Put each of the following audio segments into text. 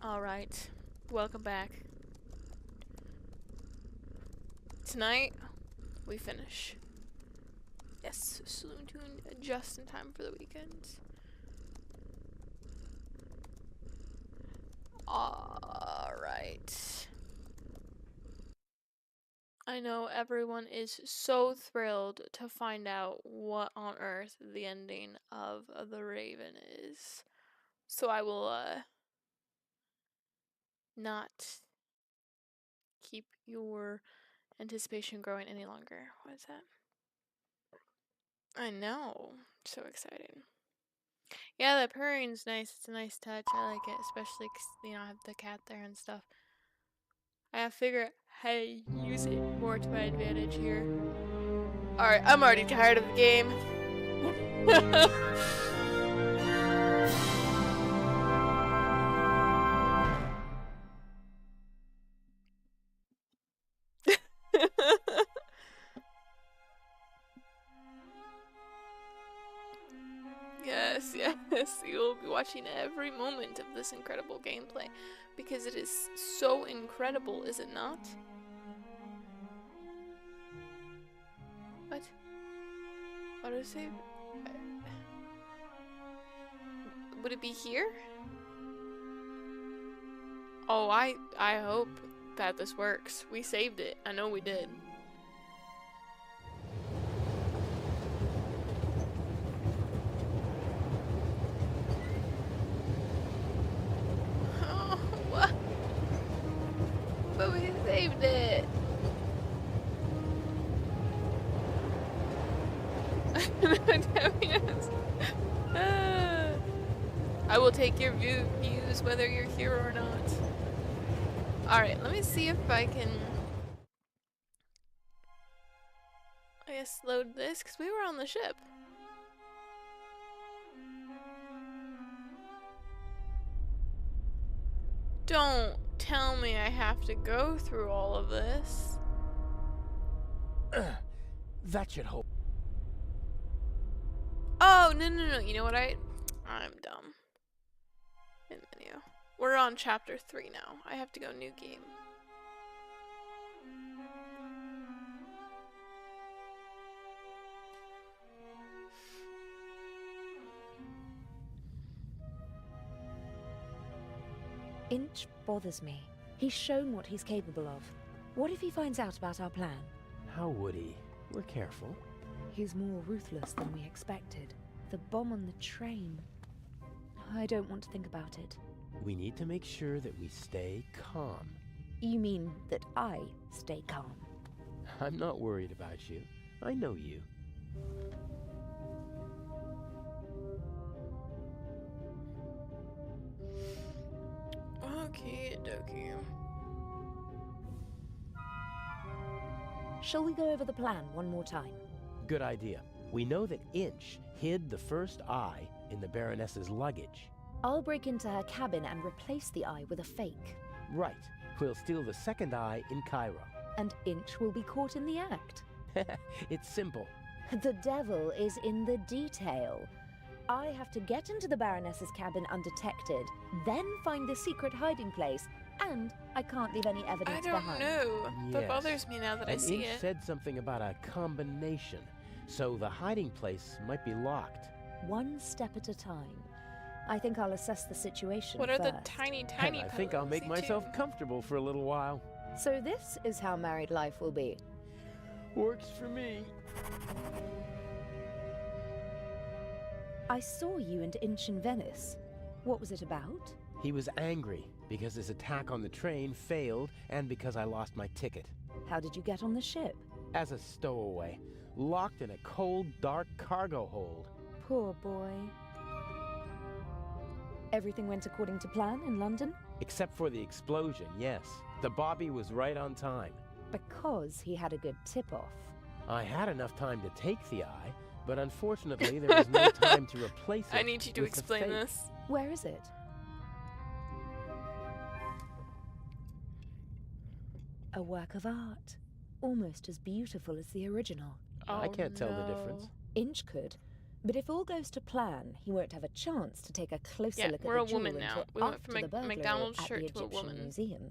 Alright, welcome back. Tonight, we finish. Yes, Saloon Tune just in time for the weekend. Alright. I know everyone is so thrilled to find out what on earth the ending of The Raven is. So I will, not keep your anticipation growing any longer. What is that? I know. So exciting. Yeah, the purring's nice. It's a nice touch. I like it, especially 'cause, I have the cat there and stuff. I have to figure out how to use it more to my advantage here. Alright, I'm already tired of the game. Yes, you will be watching every moment of this incredible gameplay because it is so incredible, is it not? What? Autosave? Would it be here? Oh, I hope that this works. We saved it. I know we did. Oh, what? But we saved it. I will take your views whether you're here or not. Alright, let me see if I can, I guess, load this, because we were on the ship. Don't tell me I have to go through all of this. That should hold. Oh, no. You know what? I'm dumb. In menu. We're on chapter 3 now. I have to go new game. Inch bothers me. He's shown what he's capable of. What if he finds out about our plan? How would he? We're careful. He's more ruthless than we expected. The bomb on the train. I don't want to think about it. We need to make sure that we stay calm. You mean that I stay calm? I'm not worried about you. I know you. Okie dokie. Shall we go over the plan one more time? Good idea. We know that Inch hid the first eye in the Baroness's luggage. I'll break into her cabin and replace the eye with a fake. Right. We'll steal the second eye in Cairo. And Inch will be caught in the act. It's simple. The devil is in the detail. I have to get into the Baroness's cabin undetected, then find the secret hiding place, and I can't leave any evidence I don't behind. know. That Yes. bothers me now that I And see Inch it. said something about a combination, so the hiding place might be locked. One step at a time. I think I'll assess the situation What are the first. tiny And I think I'll make puzzles, myself too? comfortable for a little while. So this is how married life will be. Works for me. I saw you and Inch in Venice. What was it about? He was angry because his attack on the train failed and because I lost my ticket. How did you get on the ship? As a stowaway, locked in a cold, dark cargo hold. Poor boy. Everything went according to plan in London? Except for the explosion, yes. The Bobby was right on time. Because he had a good tip-off. I had enough time to take the eye, but unfortunately there was no time to replace it. I need you to with the explain fake. this. Where is it? A work of art. Almost as beautiful as the original. Oh, I can't tell the no. difference. Inch could, But if all goes to plan, he won't have a chance to take a closer Yeah, look we're at a the jewel woman now. until We went after from the a burglary McDonald's at the shirt to a Egyptian woman. Museum.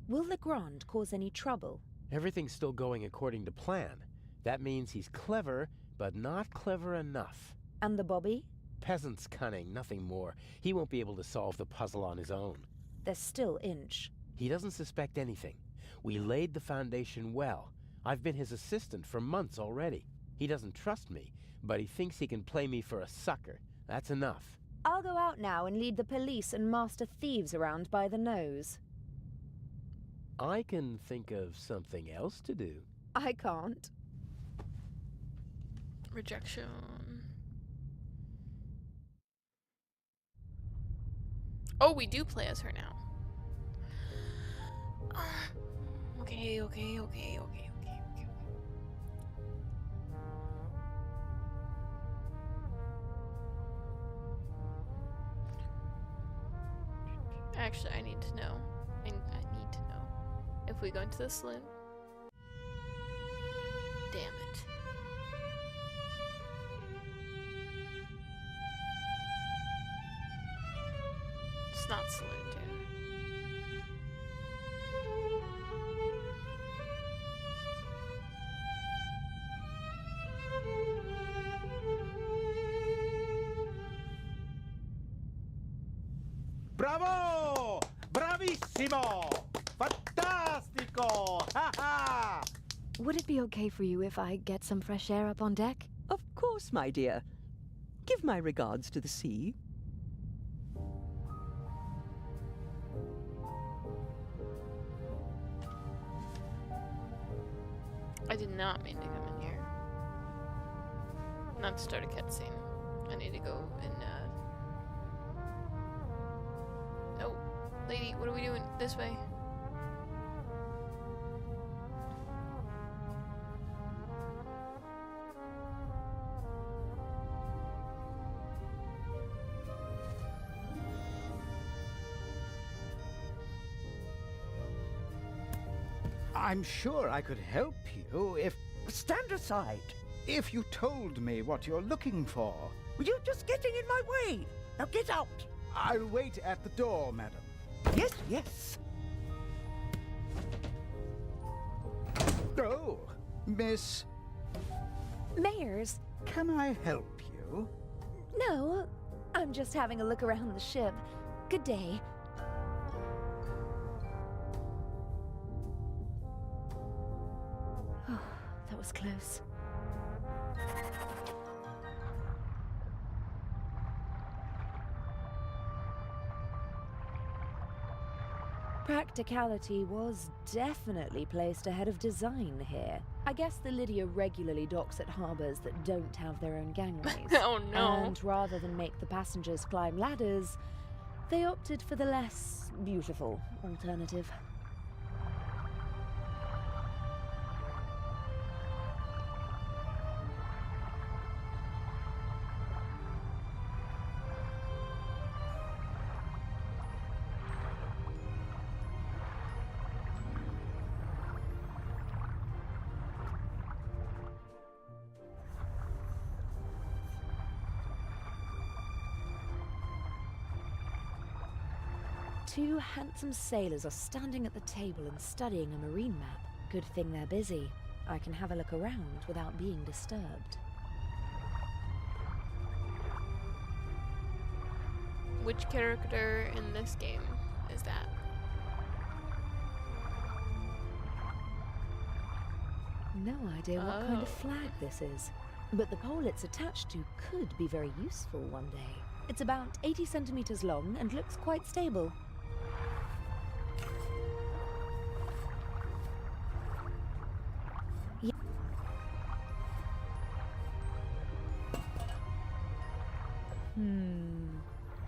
Will Legrand cause any trouble? Everything's still going according to plan. That means he's clever, but not clever enough. And the Bobby? Peasant's cunning, nothing more. He won't be able to solve the puzzle on his own. There's still Inch. He doesn't suspect anything. We laid the foundation well. I've been his assistant for months already. He doesn't trust me, but he thinks he can play me for a sucker. That's enough. I'll go out now and lead the police and master thieves around by the nose. I can think of something else to do. I can't. Rejection. Oh, we do play as her now. Okay. Actually, I need to know. I need to know. If we go into the saloon. Damn it. It's not saloon tune. Bravo! Bravissimo! Fantastico! Ha ha! Would it be okay for you if I get some fresh air up on deck? Of course, my dear. Give my regards to the sea. I did not mean to come in here. Not to start a cutscene. I need to go and, No. Lady, what are we doing? This way. I'm sure I could help you if... Stand aside. If you told me what you're looking for. You're just getting in my way. Now get out. I'll wait at the door, madam. Yes, yes. Oh, Miss... Mayors? Can I help you? No, I'm just having a look around the ship. Good day. Oh, that was close. Practicality was definitely placed ahead of design here. I guess the Lydia regularly docks at harbours that don't have their own gangways. Oh no. And rather than make the passengers climb ladders, they opted for the less beautiful alternative. Two handsome sailors are standing at the table and studying a marine map. Good thing they're busy. I can have a look around without being disturbed. Which character in this game is that? No idea what kind of Oh. flag this is. But the pole it's attached to could be very useful one day. It's about 80 centimeters long and looks quite stable.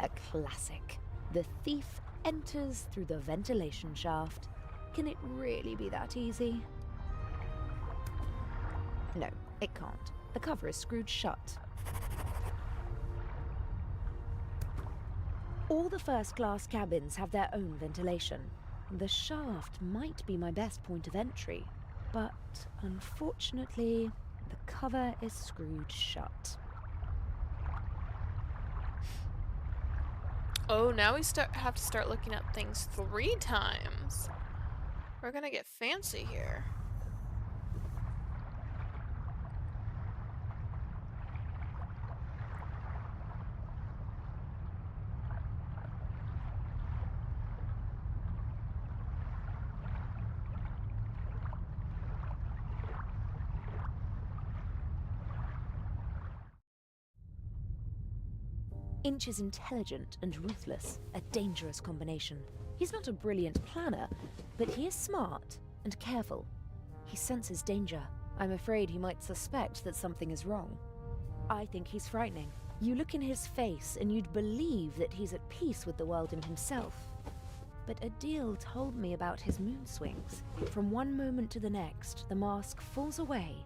A classic. The thief enters through the ventilation shaft. Can it really be that easy? No, it can't. The cover is screwed shut. All the first-class cabins have their own ventilation. The shaft might be my best point of entry, but unfortunately, the cover is screwed shut. Oh, now we have to start looking up things 3 times. We're gonna get fancy here. Inch is intelligent and ruthless, a dangerous combination. He's not a brilliant planner, but he is smart and careful. He senses danger. I'm afraid he might suspect that something is wrong. I think he's frightening. You look in his face and you'd believe that he's at peace with the world and himself. But Adil told me about his mood swings. From one moment to the next, the mask falls away,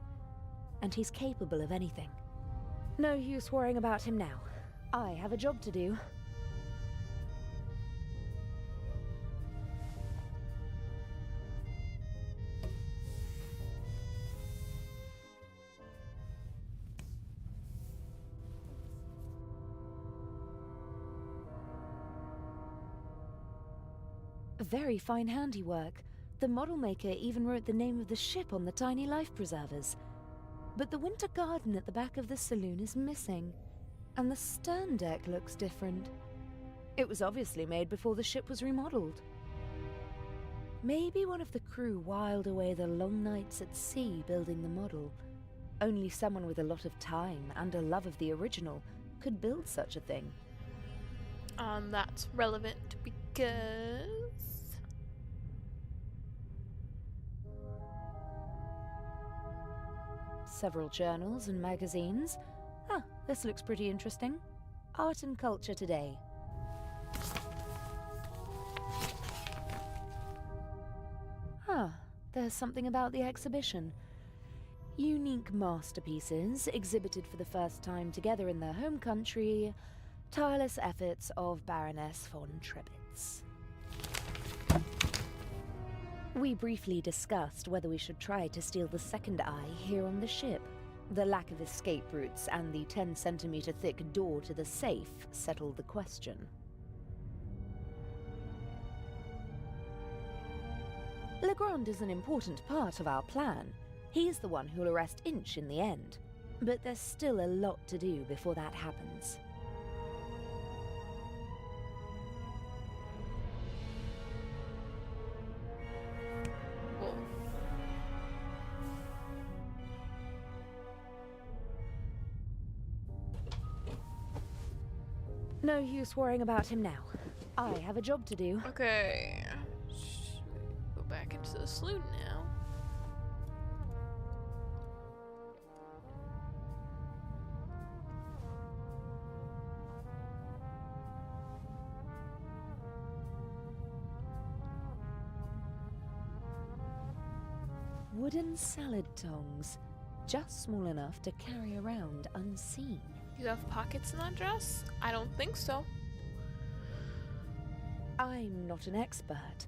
and he's capable of anything. No use worrying about him now. I have a job to do. Very fine handiwork. The model maker even wrote the name of the ship on the tiny life preservers. But the winter garden at the back of the saloon is missing, and the stern deck looks different. It was obviously made before the ship was remodeled. Maybe one of the crew whiled away the long nights at sea building the model. Only someone with a lot of time and a love of the original could build such a thing. That's relevant because... Several journals and magazines. Ah, this looks pretty interesting. Art and Culture Today. Ah, there's something about the exhibition. Unique masterpieces exhibited for the first time together in their home country. Tireless efforts of Baroness von Trebitz. We briefly discussed whether we should try to steal the second eye here on the ship. The lack of escape routes and the 10-centimeter thick door to the safe settled the question. Legrand is an important part of our plan. He's the one who'll arrest Inch in the end. But there's still a lot to do before that happens. No use worrying about him now. I have a job to do. Okay. Go back into the saloon now. Wooden salad tongs, just small enough to carry around unseen. You have pockets in that dress? I don't think so. I'm not an expert,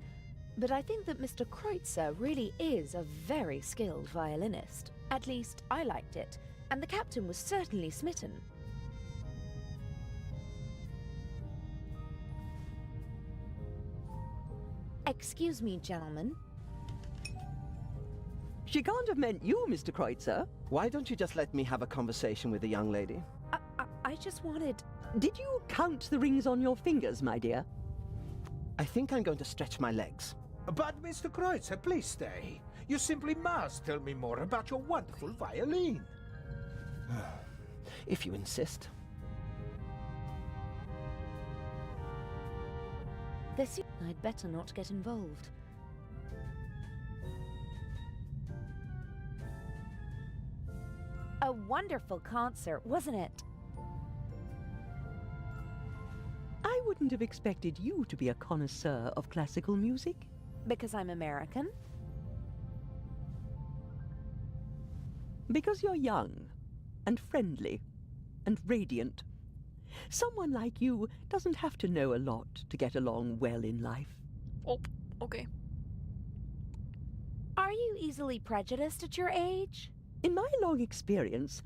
but I think that Mr. Kreutzer really is a very skilled violinist. At least, I liked it, and the captain was certainly smitten. Excuse me, gentlemen. She can't have meant you, Mr. Kreutzer. Why don't you just let me have a conversation with the young lady? I just wanted... Did you count the rings on your fingers, my dear? I think I'm going to stretch my legs. But, Mr. Kreutzer, please stay. You simply must tell me more about your wonderful violin. If you insist. I'd better not get involved. A wonderful concert, wasn't it? I wouldn't have expected you to be a connoisseur of classical music. Because I'm American? Because you're young, and friendly, and radiant. Someone like you doesn't have to know a lot to get along well in life. Oh, okay. Are you easily prejudiced at your age? In my long experience,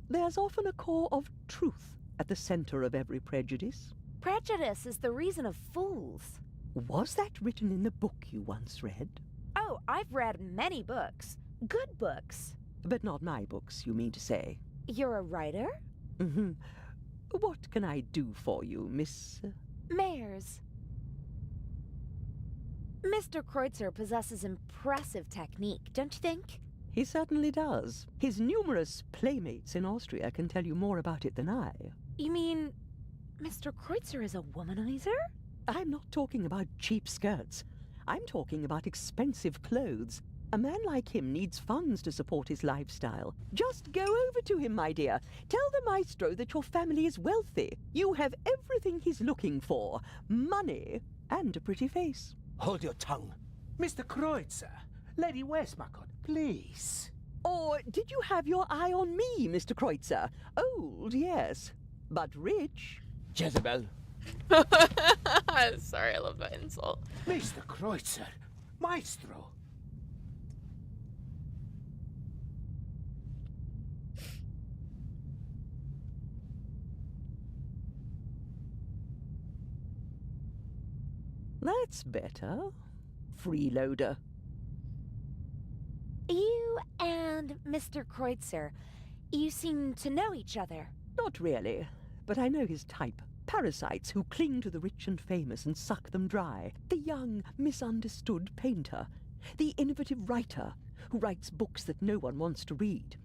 there's often a core of truth at the center of every prejudice. Prejudice is the reason of fools. Was that written in the book you once read? Oh, I've read many books. Good books. But not my books, you mean to say? You're a writer? Mm-hmm. What can I do for you, Miss... Mayors. Mr. Kreutzer possesses impressive technique, don't you think? He certainly does. His numerous playmates in Austria can tell you more about it than I. You mean Mr. Kreutzer is a womanizer? I'm not talking about cheap skirts. I'm talking about expensive clothes. A man like him needs funds to support his lifestyle. Just go over to him, my dear. Tell the maestro that your family is wealthy. You have everything he's looking for. Money and a pretty face. Hold your tongue. Mr. Kreutzer, Lady Westmacott, please. Or did you have your eye on me, Mr. Kreutzer? Old, yes, but rich. Jezebel. Sorry, I love that insult. Mr. Kreutzer, Maestro. That's better. Freeloader. You and Mr. Kreutzer, you seem to know each other. Not really, but I know his type. Parasites who cling to the rich and famous and suck them dry. The young, misunderstood painter. The innovative writer who writes books that no one wants to read.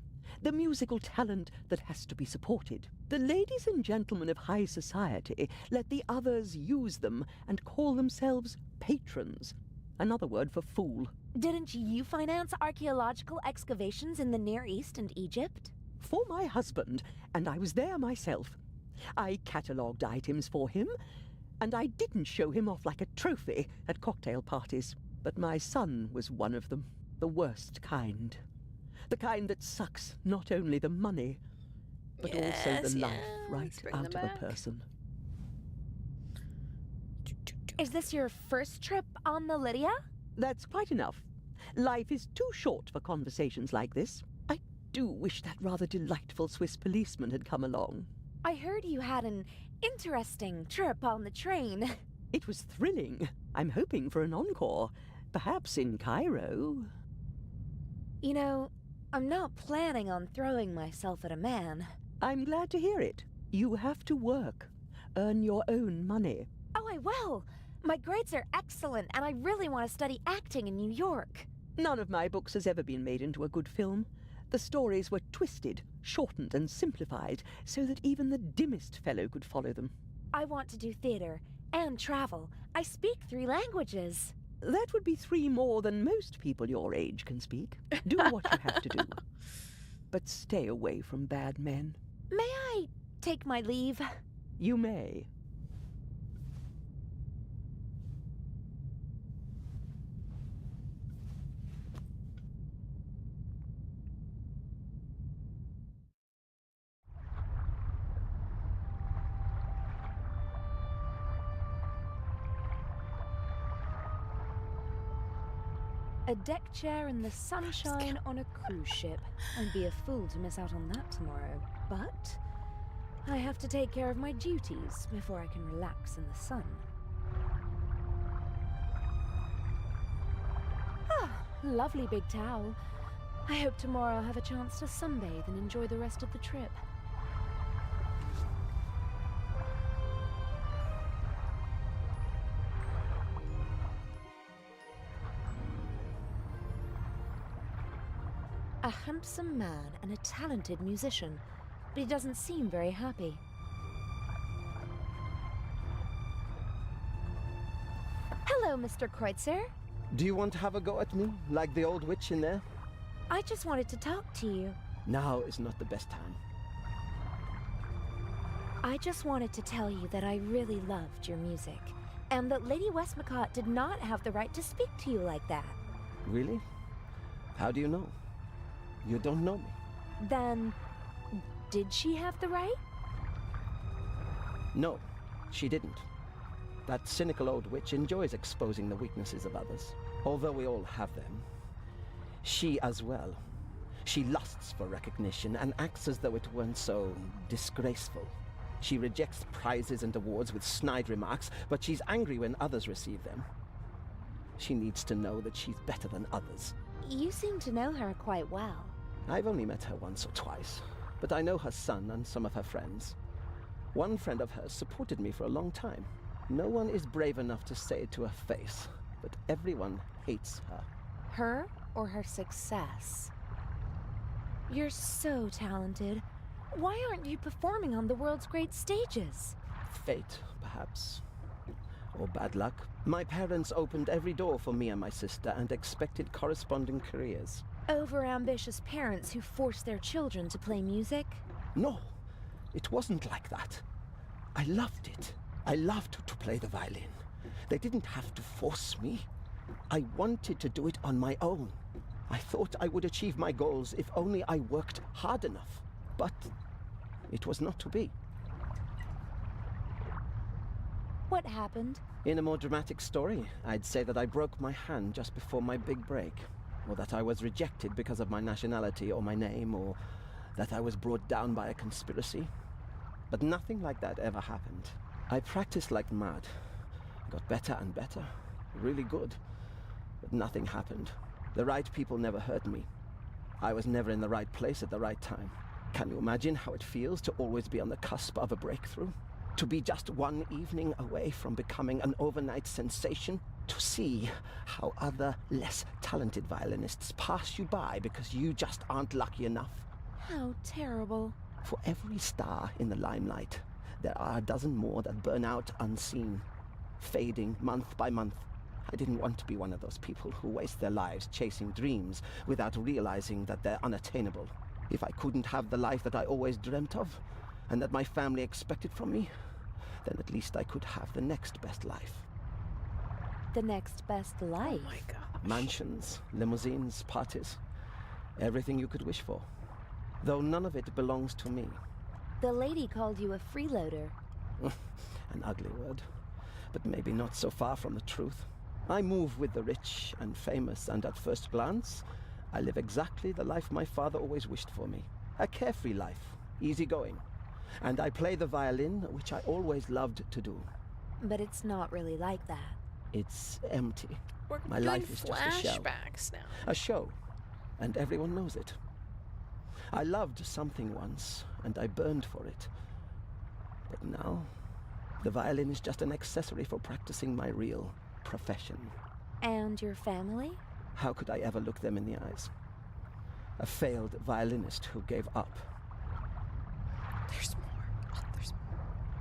The musical talent that has to be supported. The ladies and gentlemen of high society let the others use them and call themselves patrons. Another word for fool. Didn't you finance archaeological excavations in the Near East and Egypt? For my husband, and I was there myself. I catalogued items for him, and I didn't show him off like a trophy at cocktail parties. But my son was one of them, the worst kind. The kind that sucks not only the money, but also the life right bring out them of a back. person. Is this your first trip on the Lydia? That's quite enough. Life is too short for conversations like this. I do wish that rather delightful Swiss policeman had come along. I heard you had an interesting trip on the train. It was thrilling. I'm hoping for an encore. Perhaps in Cairo. You know, I'm not planning on throwing myself at a man. I'm glad to hear it. You have to work. Earn your own money. Oh, I will. My grades are excellent, and I really want to study acting in New York. None of my books has ever been made into a good film. The stories were twisted, shortened, and simplified so that even the dimmest fellow could follow them. I want to do theater and travel. I speak 3 languages. That would be 3 more than most people your age can speak. Do what you have to do. But stay away from bad men. May I take my leave? You may. A deck chair in the sunshine on a cruise ship. I'd be a fool to miss out on that tomorrow. But I have to take care of my duties before I can relax in the sun. Ah, lovely big towel. I hope tomorrow I'll have a chance to sunbathe and enjoy the rest of the trip. A handsome man and a talented musician, but he doesn't seem very happy. Hello, Mr. Kreutzer. Do you want to have a go at me, like the old witch in there? I just wanted to talk to you. Now is not the best time. I just wanted to tell you that I really loved your music, and that Lady Westmacott did not have the right to speak to you like that. Really? How do you know? You don't know me. Then, did she have the right? No, she didn't. That cynical old witch enjoys exposing the weaknesses of others. Although we all have them. She as well. She lusts for recognition and acts as though it weren't so disgraceful. She rejects prizes and awards with snide remarks, but she's angry when others receive them. She needs to know that she's better than others. You seem to know her quite well. I've only met her once or twice, but I know her son and some of her friends. One friend of hers supported me for a long time. No one is brave enough to say it to her face, but everyone hates her. Her or her success? You're so talented. Why aren't you performing on the world's great stages? Fate, perhaps. Or bad luck. My parents opened every door for me and my sister and expected corresponding careers. Overambitious parents who force their children to play music? No, it wasn't like that. I loved it. I loved to play the violin. They didn't have to force me. I wanted to do it on my own. I thought I would achieve my goals if only I worked hard enough. But it was not to be. What happened? In a more dramatic story, I'd say that I broke my hand just before my big break, or that I was rejected because of my nationality or my name, or that I was brought down by a conspiracy. But nothing like that ever happened. I practiced like mad. I got better and better, really good. But nothing happened. The right people never heard me. I was never in the right place at the right time. Can you imagine how it feels to always be on the cusp of a breakthrough? To be just one evening away from becoming an overnight sensation? To see how other, less talented violinists pass you by because you just aren't lucky enough? How terrible. For every star in the limelight, there are a dozen more that burn out unseen, fading month by month. I didn't want to be one of those people who waste their lives chasing dreams without realizing that they're unattainable. If I couldn't have the life that I always dreamt of, and that my family expected from me, then at least I could have the next best life. The next best life? Oh my gosh. Mansions, limousines, parties, everything you could wish for. Though none of it belongs to me. The lady called you a freeloader. An ugly word, but maybe not so far from the truth. I move with the rich and famous, and at first glance, I live exactly the life my father always wished for me. A carefree life, easygoing. And I play the violin, which I always loved to do. But it's not really like that. It's empty. We're My doing life is just a show. flashbacks now. A show, and everyone knows it. I loved something once, and I burned for it. But now, the violin is just an accessory for practicing my real profession. And your family? How could I ever look them in the eyes? A failed violinist who gave up. There's more. Oh, there's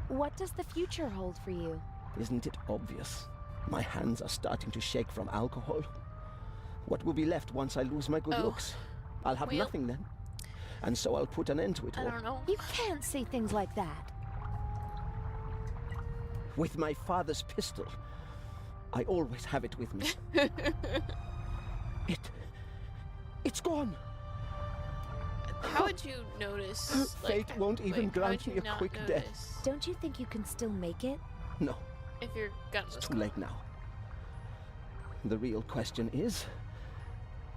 more. What does the future hold for you? Isn't it obvious? My hands are starting to shake from alcohol. What will be left once I lose my good looks? I'll have Well, nothing then. And so I'll put an end to it I all. don't know. You can't say things like that. With my father's pistol. I always have it with me. It's gone. How would you notice? Fate won't even how grant would you me a not quick death. notice Don't you think you can still make it? No, if your gun was it's too late now. The real question is,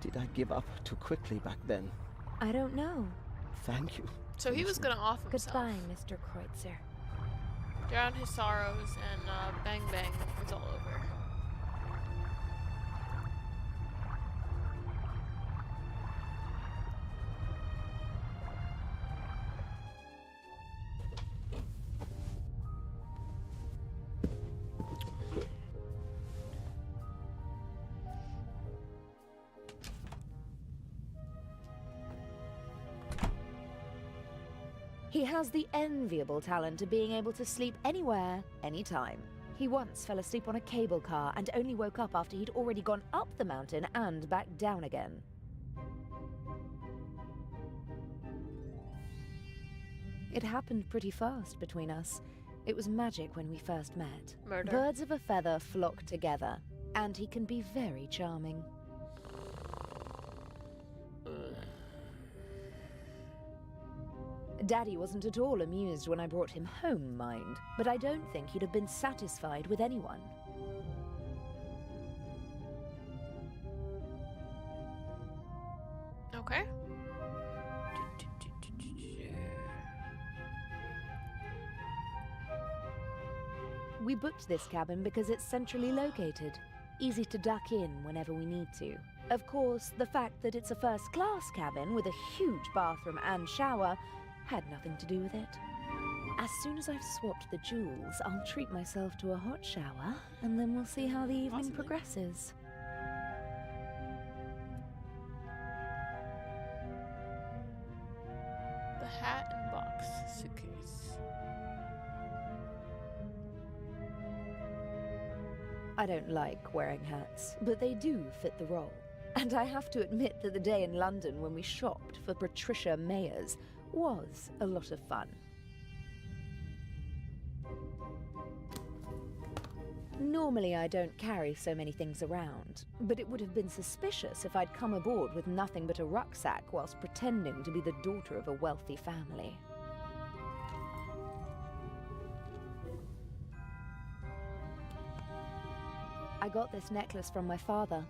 did I give up too quickly back then? I don't know. Thank you. So he was gonna off himself. Goodbye, Mr. Kreutzer. Drown his sorrows and bang bang, it's all over. He has the enviable talent of being able to sleep anywhere, anytime. He once fell asleep on a cable car and only woke up after he'd already gone up the mountain and back down again. It happened pretty fast between us. It was magic when we first met. Murder. Birds of a feather flock together, and he can be very charming. Daddy wasn't at all amused when I brought him home, mind, but I don't think he'd have been satisfied with anyone. Okay. We booked this cabin because it's centrally located, easy to duck in whenever we need to. Of course, the fact that it's a first-class cabin with a huge bathroom and shower had nothing to do with it. As soon as I've swapped the jewels, I'll treat myself to a hot shower, and then we'll see how the evening progresses. The hat and box suitcase. I don't like wearing hats, but they do fit the role. And I have to admit that the day in London when we shopped for Patricia Mayers was a lot of fun. Normally I don't carry so many things around, but it would have been suspicious if I'd come aboard with nothing but a rucksack whilst pretending to be the daughter of a wealthy family. I got this necklace from my father.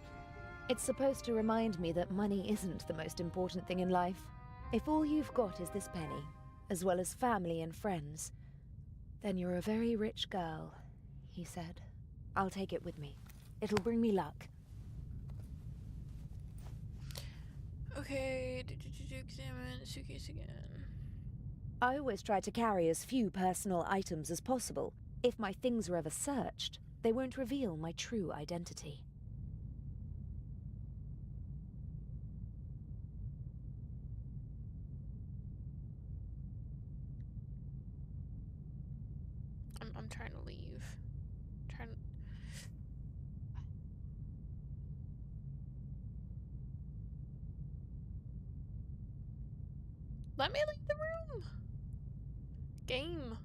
It's supposed to remind me that money isn't the most important thing in life. If all you've got is this penny, as well as family and friends, then you're a very rich girl, he said. I'll take it with me. It'll bring me luck. Okay, examine the suitcase again. I always try to carry as few personal items as possible. If my things are ever searched, they won't reveal my true identity. I'm trying to leave. Let me leave the room. Game.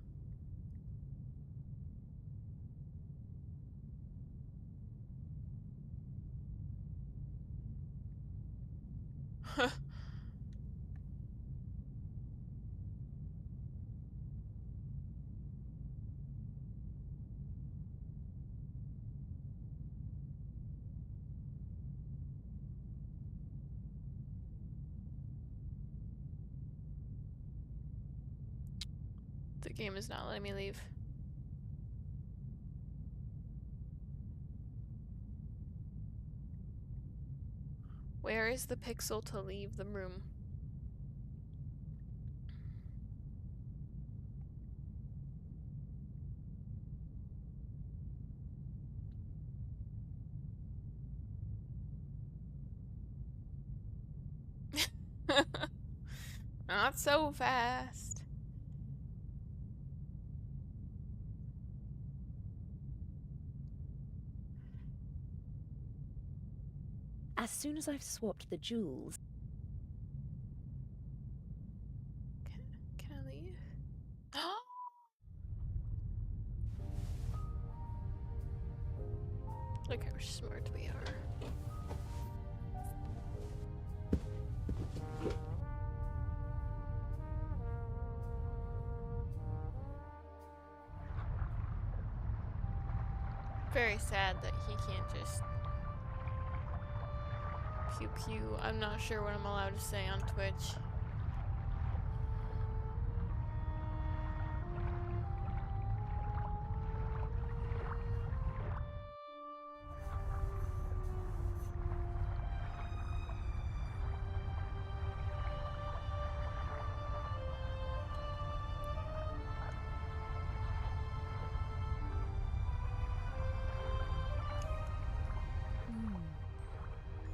The game is not letting me leave. Where is the pixel to leave the room? Not so fast. As soon as I've swapped the jewels... Can I leave? Look how smart we are. Very sad that he can't just pew pew. I'm not sure what I'm allowed to say on Twitch.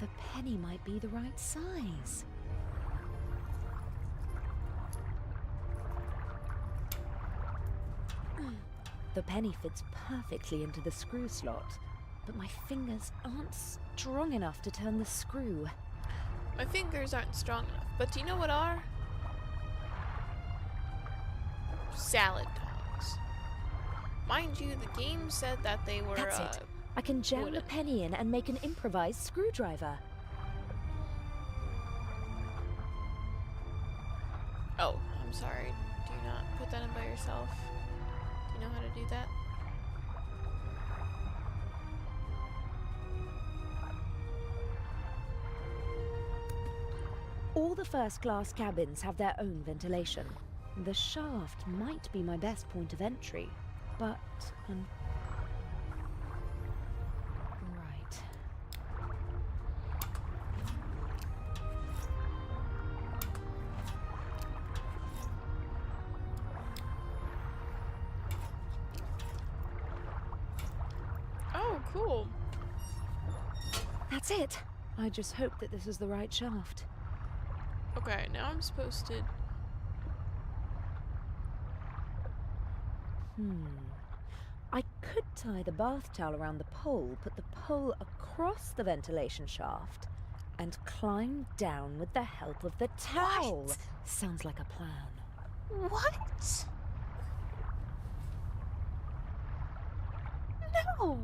The penny might be the right size. The penny fits perfectly into the screw slot, but my fingers aren't strong enough to turn the screw. My fingers aren't strong enough, but do you know what are? Salad tongs. Mind you, the game said that they were, That's it. I can jam wooden. the penny in and make an improvised screwdriver. Oh, I'm sorry. Do not put that in by yourself. Do you know how to do that? All the first-class cabins have their own ventilation. The shaft might be my best point of entry, but That's it. I just hope that this is the right shaft. Okay, now I'm supposed to... I could tie the bath towel around the pole, put the pole across the ventilation shaft, and climb down with the help of the towel. What? Sounds like a plan. What? No!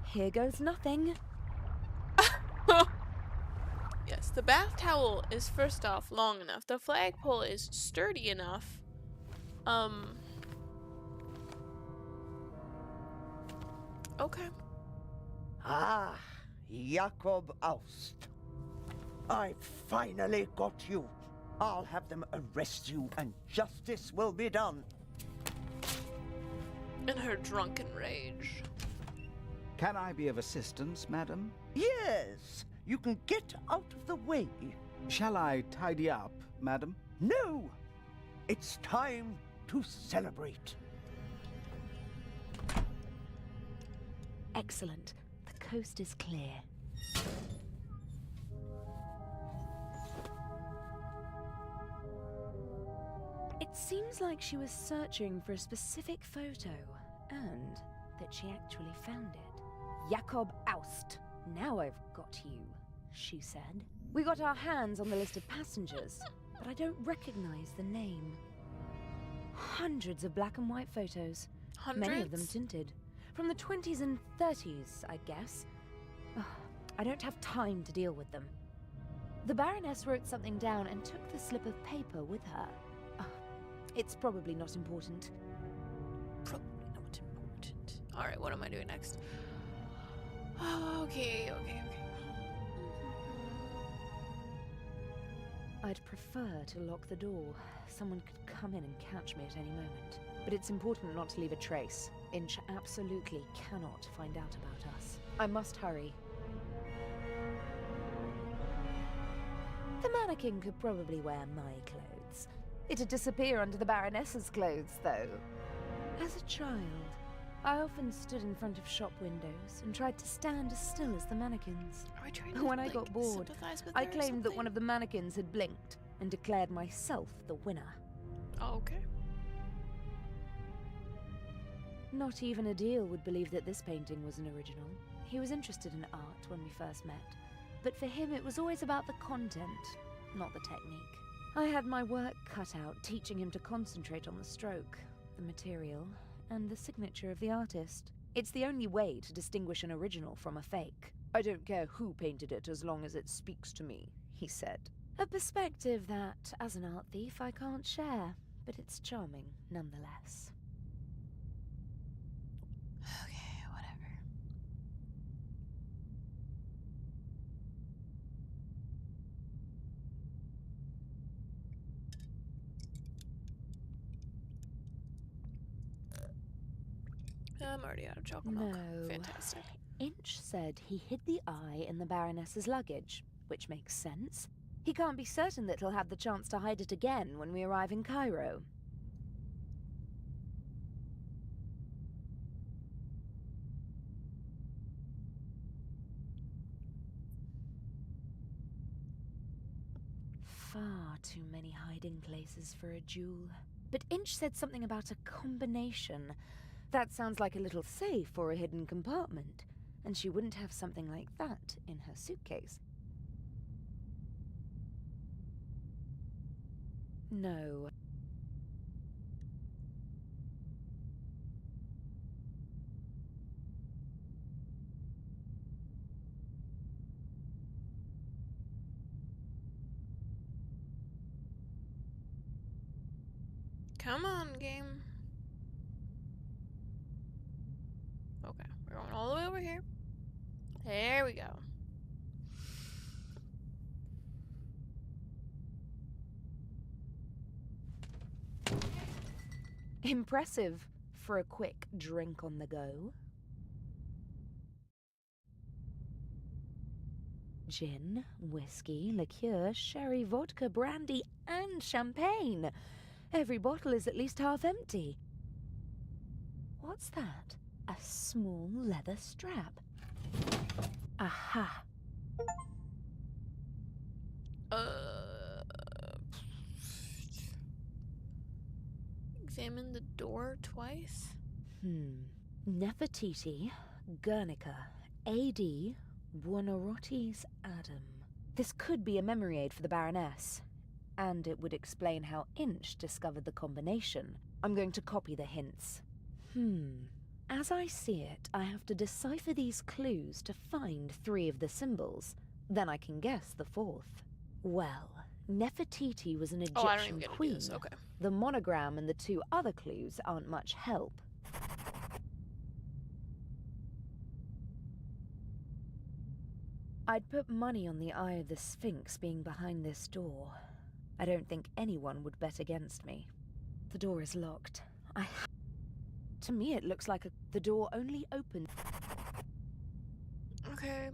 Here goes nothing. Yes, the bath towel is first off long enough. The flagpole is sturdy enough. Okay. Ah, Jakob Aust. I finally got you. I'll have them arrest you and justice will be done. In her drunken rage. Can I be of assistance, madam? Yes, you can get out of the way. Shall I tidy up, madam? No! It's time to celebrate. Excellent. The coast is clear. It seems like she was searching for a specific photo, and that she actually found it. Jakob Aust. Now I've got you, she said. We got our hands on the list of passengers, but I don't recognize the name. Hundreds of black and white photos. Hundreds? Many of them tinted. From the 20s and 30s, I guess. Ugh, I don't have time to deal with them. The Baroness wrote something down and took the slip of paper with her. It's probably not important. Probably not important. Alright, what am I doing next? Okay. I'd prefer to lock the door. Someone could come in and catch me at any moment. But it's important not to leave a trace. Inch absolutely cannot find out about us. I must hurry. The mannequin could probably wear my clothes. It'd disappear under the Baroness's clothes, though. As a child, I often stood in front of shop windows and tried to stand as still as the mannequins. Are we trying to, When I like, got bored, sympathize with I her or claimed that one something? of the mannequins had blinked and declared myself the winner. Oh, okay. Not even Adil would believe that this painting was an original. He was interested in art when we first met, but for him it was always about the content, not the technique. I had my work cut out teaching him to concentrate on the stroke, the material, and the signature of the artist. It's the only way to distinguish an original from a fake. I don't care who painted it as long as it speaks to me, he said. A perspective that, as an art thief, I can't share, but it's charming nonetheless. Okay, whatever. I'm already out of chocolate milk. No. Fantastic. Inch said he hid the eye in the Baroness's luggage, which makes sense. He can't be certain that he'll have the chance to hide it again when we arrive in Cairo. Far too many hiding places for a jewel. But Inch said something about a combination. That sounds like a little safe or a hidden compartment, and she wouldn't have something like that in her suitcase. No. Come on, game. Okay, we're going all the way over here. There we go. Impressive for a quick drink on the go. Gin, whiskey, liqueur, sherry, vodka, brandy, and champagne. Every bottle is at least half empty. What's that? A small leather strap. Aha. Examine the door twice. Nefertiti, Guernica, A.D., Buonarroti's Adam. This could be a memory aid for the Baroness, and it would explain how Inch discovered the combination. I'm going to copy the hints. As I see it, I have to decipher these clues to find 3 of the symbols. Then I can guess the 4th. Well, Nefertiti was an Oh, I don't even Egyptian get to do queen. this. Okay. The monogram and the 2 other clues aren't much help. I'd put money on the Eye of the Sphinx being behind this door. I don't think anyone would bet against me. The door is locked. To me, it looks like the door only opened. Okay.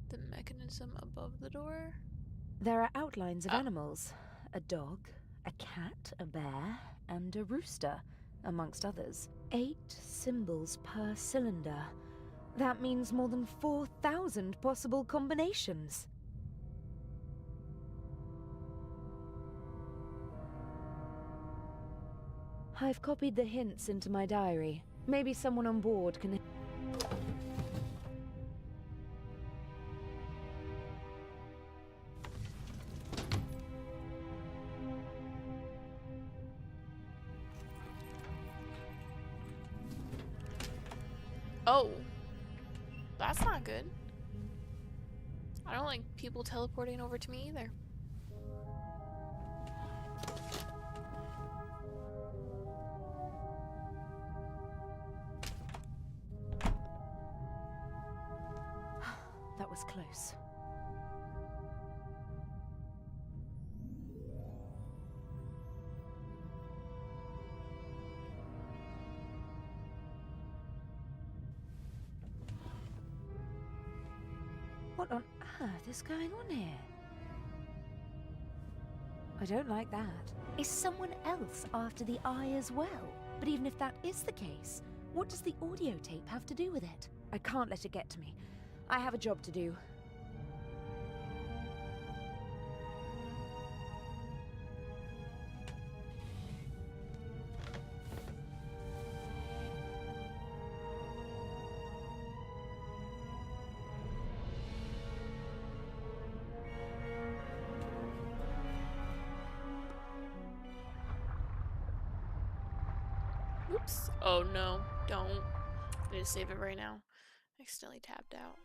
The mechanism above the door? There are outlines of animals. A dog, a cat, a bear, and a rooster, amongst others. 8 symbols per cylinder. That means more than 4,000 possible combinations. I've copied the hints into my diary. Maybe someone on board can... Oh. That's not good. I don't like people teleporting over to me either. That was close. What on earth is going on here? I don't like that. Is someone else after the eye as well? But even if that is the case, what does the audio tape have to do with it? I can't let it get to me. I have a job to do. Oops. Oh no, don't. I need to save it right now. I accidentally tapped out.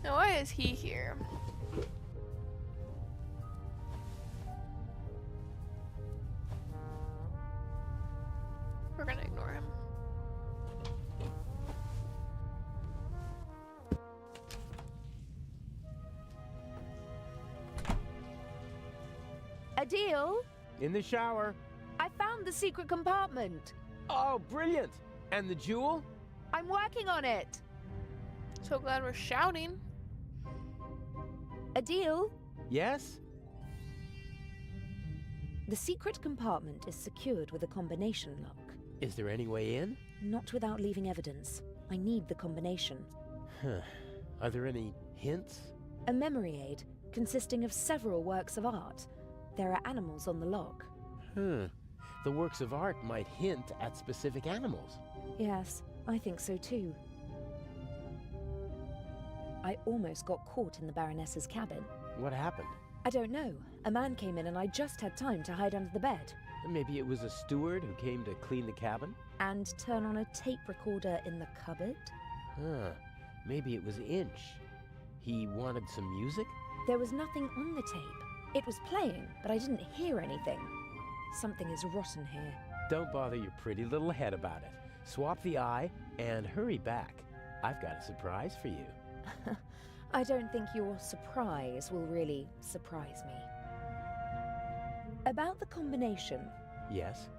Now why is he here? We're gonna ignore him. Adil, In the shower. I found the secret compartment. Oh, brilliant! And the jewel? I'm working on it. So glad we're shouting. Adil, Yes? the secret compartment is secured with a combination lock. Is there any way in? Not without leaving evidence. I need the combination. Huh. Are there any hints? A memory aid consisting of several works of art. There are animals on the lock. The works of art might hint at specific animals. Yes, I think so too. I almost got caught in the Baroness's cabin. What happened? I don't know. A man came in and I just had time to hide under the bed. Maybe it was a steward who came to clean the cabin? And turn on a tape recorder in the cupboard? Huh. Maybe it was Inch. He wanted some music? There was nothing on the tape. It was playing, but I didn't hear anything. Something is rotten here. Don't bother your pretty little head about it. Swap the eye and hurry back. I've got a surprise for you. I don't think your surprise will really surprise me. About the combination. Yes?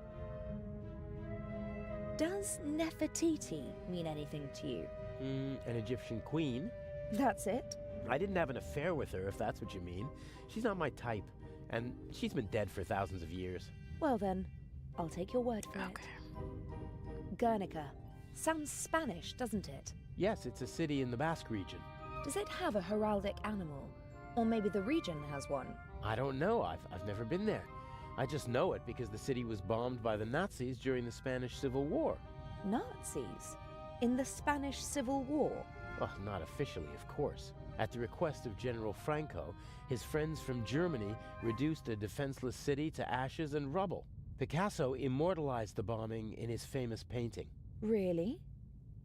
Does Nefertiti mean anything to you? An Egyptian queen? That's it? I didn't have an affair with her, if that's what you mean. She's not my type, and she's been dead for thousands of years. Well then, I'll take your word for Okay. it. Guernica. Sounds Spanish, doesn't it? Yes, it's a city in the Basque region. Does it have a heraldic animal? Or maybe the region has one? I don't know. I've never been there. I just know it because the city was bombed by the Nazis during the Spanish Civil War. Nazis? In the Spanish Civil War? Well, not officially, of course. At the request of General Franco, his friends from Germany reduced a defenseless city to ashes and rubble. Picasso immortalized the bombing in his famous painting. Really?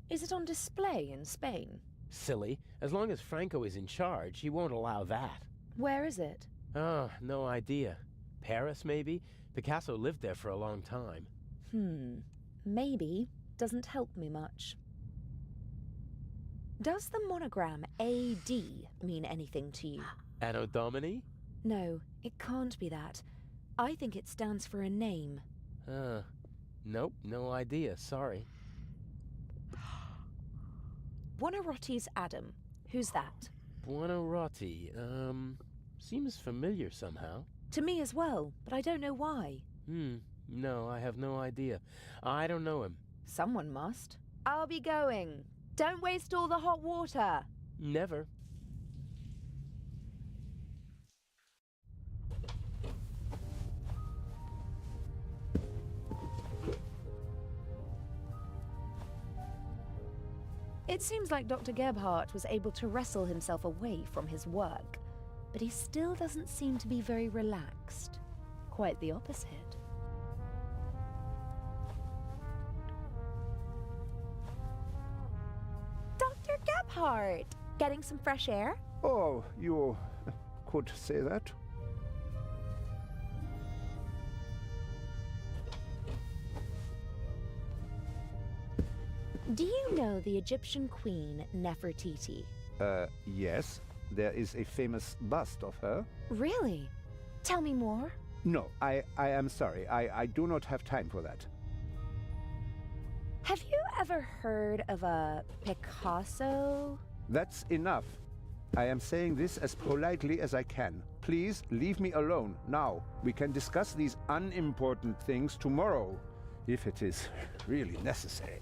Is it on display in Spain? Silly. As long as Franco is in charge, he won't allow that. Where is it? Oh, no idea. Paris, maybe? Picasso lived there for a long time. Maybe doesn't help me much. Does the monogram AD mean anything to you? Anno Domini? No, it can't be that. I think it stands for a name. Nope, no idea, sorry. Buonarroti's Adam. Who's that? Buonarroti, seems familiar somehow. To me as well, but I don't know why. No, I have no idea. I don't know him. Someone must. I'll be going. Don't waste all the hot water. Never. It seems like Dr. Gebhardt was able to wrestle himself away from his work, but he still doesn't seem to be very relaxed. Quite the opposite. Dr. Gebhardt! Getting some fresh air? Oh, you could say that. Do you know the Egyptian queen Nefertiti? Yes. There is a famous bust of her. Really? Tell me more. No, I am sorry. I do not have time for that. Have you ever heard of a Picasso? That's enough. I am saying this as politely as I can. Please leave me alone now. We can discuss these unimportant things tomorrow, if it is really necessary.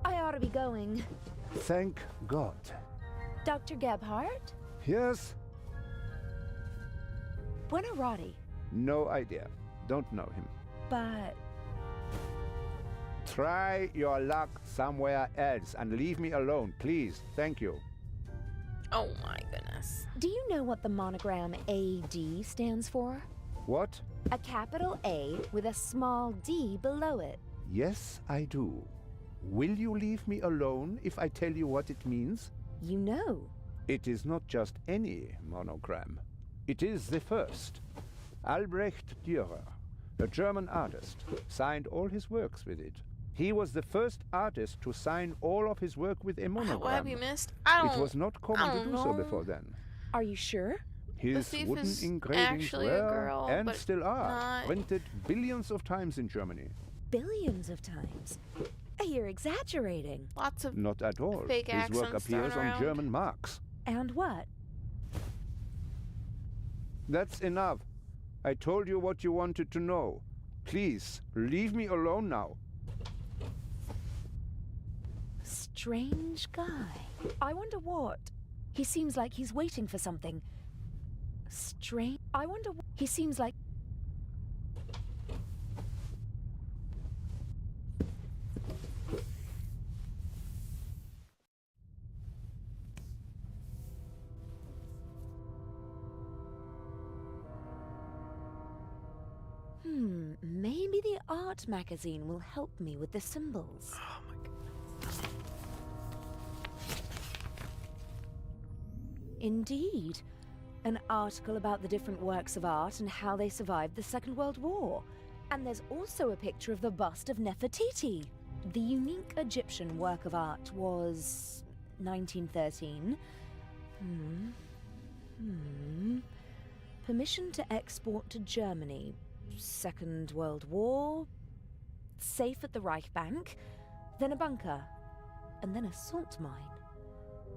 I ought to be going. Thank God. Dr. Gebhardt? Yes? Buonarroti. No idea. Don't know him. But Try your luck somewhere else and leave me alone, please. Thank you. Oh my goodness. do you know what the monogram AD stands for? What? A capital A with a small d below it. Yes, I do. Will you leave me alone if I tell you what it means? You know. It is not just any monogram. It is the first. Albrecht Dürer, a German artist, signed all his works with it. He was the first artist to sign all of his work with a monogram. What have you missed? I don't. It was not common to do so know. before then. Are you sure? His thief wooden is engravings actually a were, girl, and but still are, not- printed billions of times in Germany. Billions of times. You're exaggerating. Lots of Not at all. Fake His work accents thrown appears on around. German marks. And what? That's enough. I told you what you wanted to know. Please, leave me alone now. Strange guy. I wonder what. He seems like he's waiting for something. Strange. I wonder what. He seems like. art magazine will help me with the symbols. Oh my god. Indeed. An article about the different works of art and how they survived the Second World War. And there's also a picture of the bust of Nefertiti. The unique Egyptian work of art was 1913. Permission to export to Germany. Second World War. Safe at the Reich Bank. Then a bunker. And then a salt mine.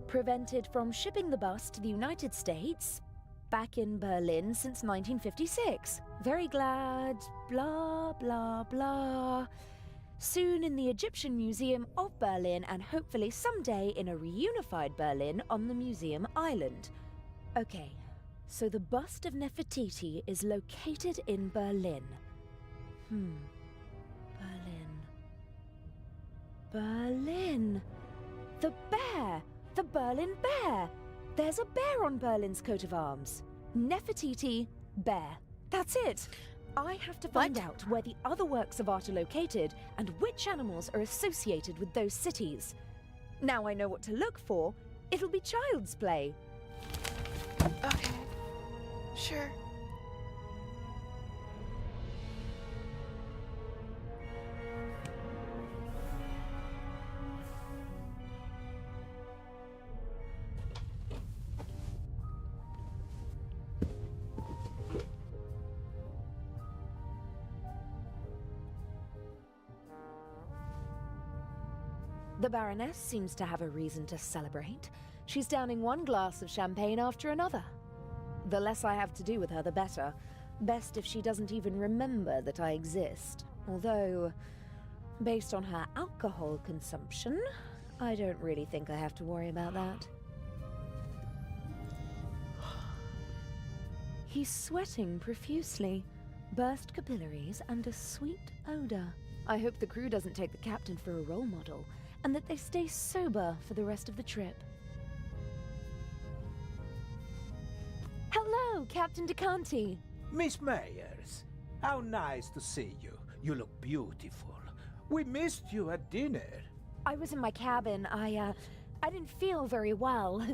Prevented from shipping the bust to the United States. Back in Berlin since 1956. Very glad. Blah, blah, blah. Soon in the Egyptian Museum of Berlin, and hopefully someday in a reunified Berlin on the Museum Island. Okay, so the bust of Nefertiti is located in Berlin. Berlin. The bear! The Berlin Bear! There's a bear on Berlin's coat of arms. Nefertiti, bear. That's it. I have to find out where the other works of art are located and which animals are associated with those cities. Now I know what to look for. It'll be child's play. Okay. Sure. The Baroness seems to have a reason to celebrate. She's downing one glass of champagne after another. The less I have to do with her, the better. Best if she doesn't even remember that I exist. Although, based on her alcohol consumption, I don't really think I have to worry about that. He's sweating profusely, burst capillaries, and a sweet odor. I hope the crew doesn't take the captain for a role model, and that they stay sober for the rest of the trip. Hello, Captain DeCanti. Miss Myers, how nice to see you. You look beautiful. We missed you at dinner. I was in my cabin. I didn't feel very well.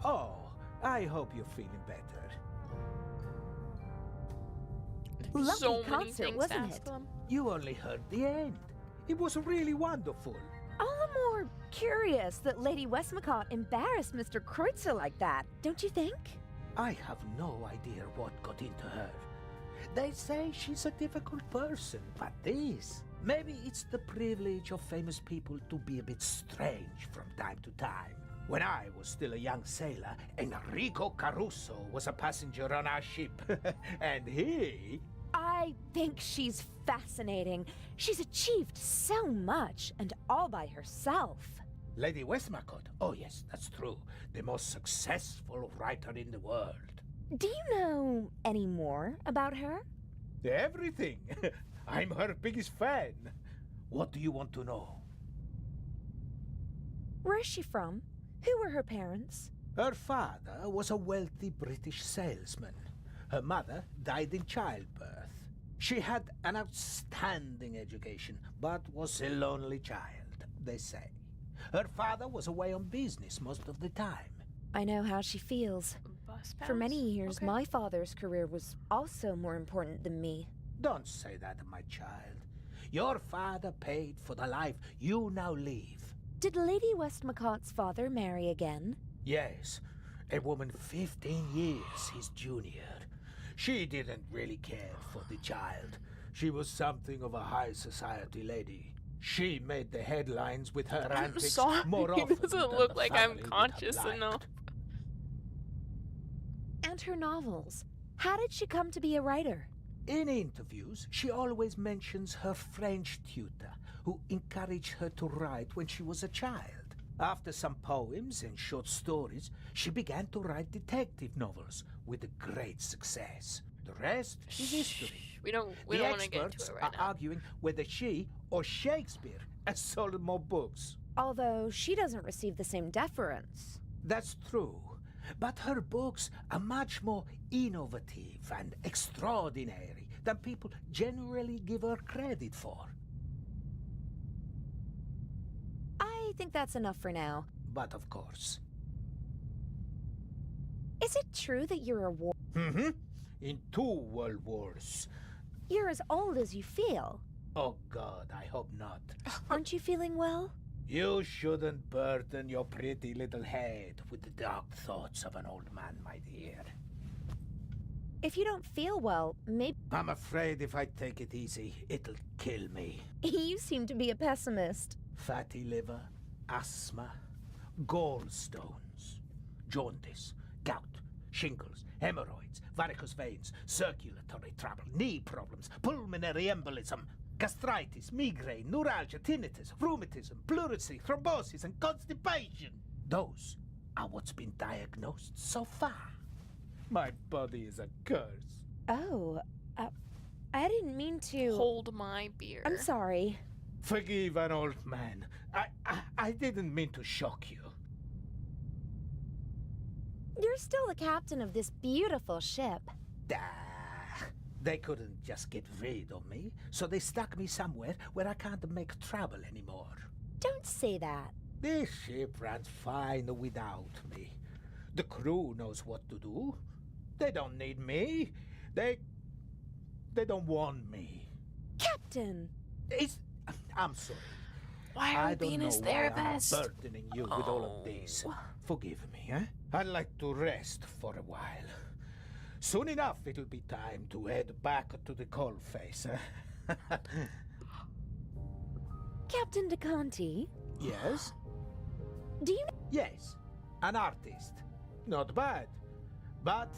Oh, I hope you're feeling better. Lovely So many concert, things to wasn't ask it? them. You only heard the end. It was really wonderful. All the more curious that Lady Westmacott embarrassed Mr. Kreutzer like that, don't you think? I have no idea what got into her. They say she's a difficult person, but maybe it's the privilege of famous people to be a bit strange from time to time. When I was still a young sailor, Enrico Caruso was a passenger on our ship, and he... I think she's fascinating. She's achieved so much, and all by herself. Lady Westmacott, oh yes, that's true. The most successful writer in the world. Do you know any more about her? Everything. I'm her biggest fan. What do you want to know? Where is she from? Who were her parents? Her father was a wealthy British salesman. Her mother died in childbirth. She had an outstanding education, but was a lonely child, they say. Her father was away on business most of the time. I know how she feels. Bus For many pass? years, Okay. my father's career was also more important than me. Don't say that, my child. Your father paid for the life you now live. Did Lady Westmacott's father marry again? Yes, a woman 15 years his junior. She didn't really care for the child. She was something of a high society lady. She made the headlines with her I'm antics sorry. more often It doesn't than look the like I'm family would have conscious liked. enough. And her novels. How did she come to be a writer? In interviews, she always mentions her French tutor, who encouraged her to write when she was a child. After some poems and short stories, she began to write detective novels with great success. The rest is history. We don't The want to get into experts it are right now. arguing whether she or Shakespeare has sold more books. Although she doesn't receive the same deference. That's true. But her books are much more innovative and extraordinary than people generally give her credit for. I think that's enough for now. But of course. Is it true that you're a war? Mm-hmm. In 2 world wars. You're as old as you feel. Oh God, I hope not. Aren't you feeling well? You shouldn't burden your pretty little head with the dark thoughts of an old man, my dear. If you don't feel well, maybe... I'm afraid if I take it easy, it'll kill me. You seem to be a pessimist. Fatty liver, asthma, gallstones, jaundice, gout, shingles, hemorrhoids, varicose veins, circulatory trouble, knee problems, pulmonary embolism, gastritis, migraine, neuralgia, tinnitus, rheumatism, pleurisy, thrombosis, and constipation. Those are what's been diagnosed so far. My body is a curse. Oh, I didn't mean to... Hold my beer. I'm sorry. Forgive an old man. I didn't mean to shock you. You're still the captain of this beautiful ship. They couldn't just get rid of me, so they stuck me somewhere where I can't make trouble anymore. Don't say that. This ship runs fine without me. The crew knows what to do. They don't need me. They don't want me. Captain! I'm sorry. Why are I we don't being know his why therapist? I'm burdening you with all of this. Forgive me, eh? I'd like to rest for a while. Soon enough, it'll be time to head back to the coalface. Captain DeConti? Yes? Do you... Yes. An artist. Not bad. But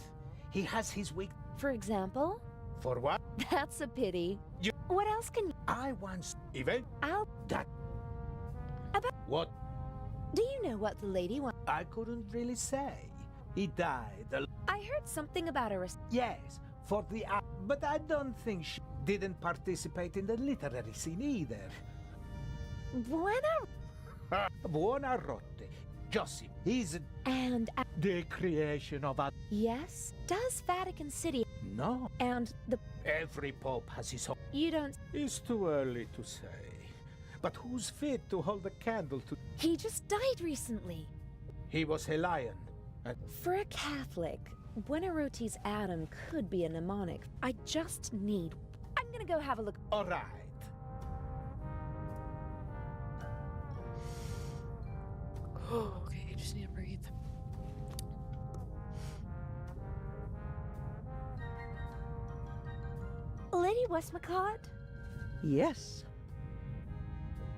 he has his weak... For example? For what? That's a pity. You... What else can... I once... Even... I'll... That... About... What? Do you know what the lady wants? I couldn't really say. He died. I heard something about a... Yes, for the... But I don't think she didn't participate in the literary scene either. Buonarroti. Josip, he's And... the creation of a... Yes? Does Vatican City... No. And the... Every pope has his own... You don't... It's too early to say. But who's fit to hold a candle to... He just died recently. He was a lion. And For a Catholic, Buonarroti's Adam could be a mnemonic. I just need... I'm gonna go have a look. all right. Okay, I just need to breathe. Lady Westmacott? Yes.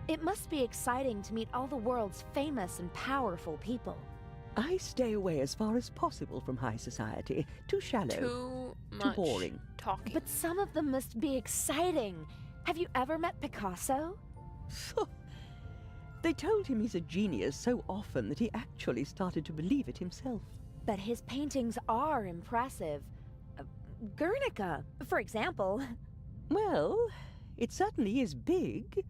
It must be exciting to meet all the world's famous and powerful people. I stay away as far as possible from high society. Too shallow. Too Too much boring. talking. But some of them must be exciting. Have you ever met Picasso? They told him he's a genius so often that he actually started to believe it himself. But his paintings are impressive. Guernica, for example. Well, it certainly is big.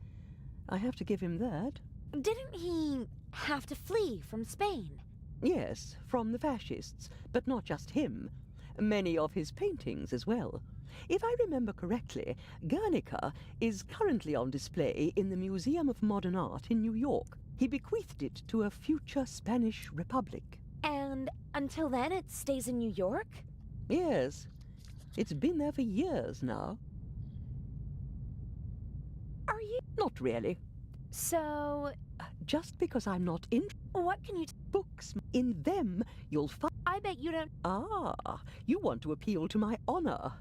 I have to give him that. Didn't he have to flee from Spain? Yes, from the fascists, but not just him. Many of his paintings as well. If I remember correctly, Guernica is currently on display in the Museum of Modern Art in New York. He bequeathed it to a future Spanish republic. And until then it stays in New York? Yes, it's been there for years now. Are you... Not really. So... Just because I'm not in What can you... books, in them you'll find... I bet you don't... Ah, you want to appeal to my honor.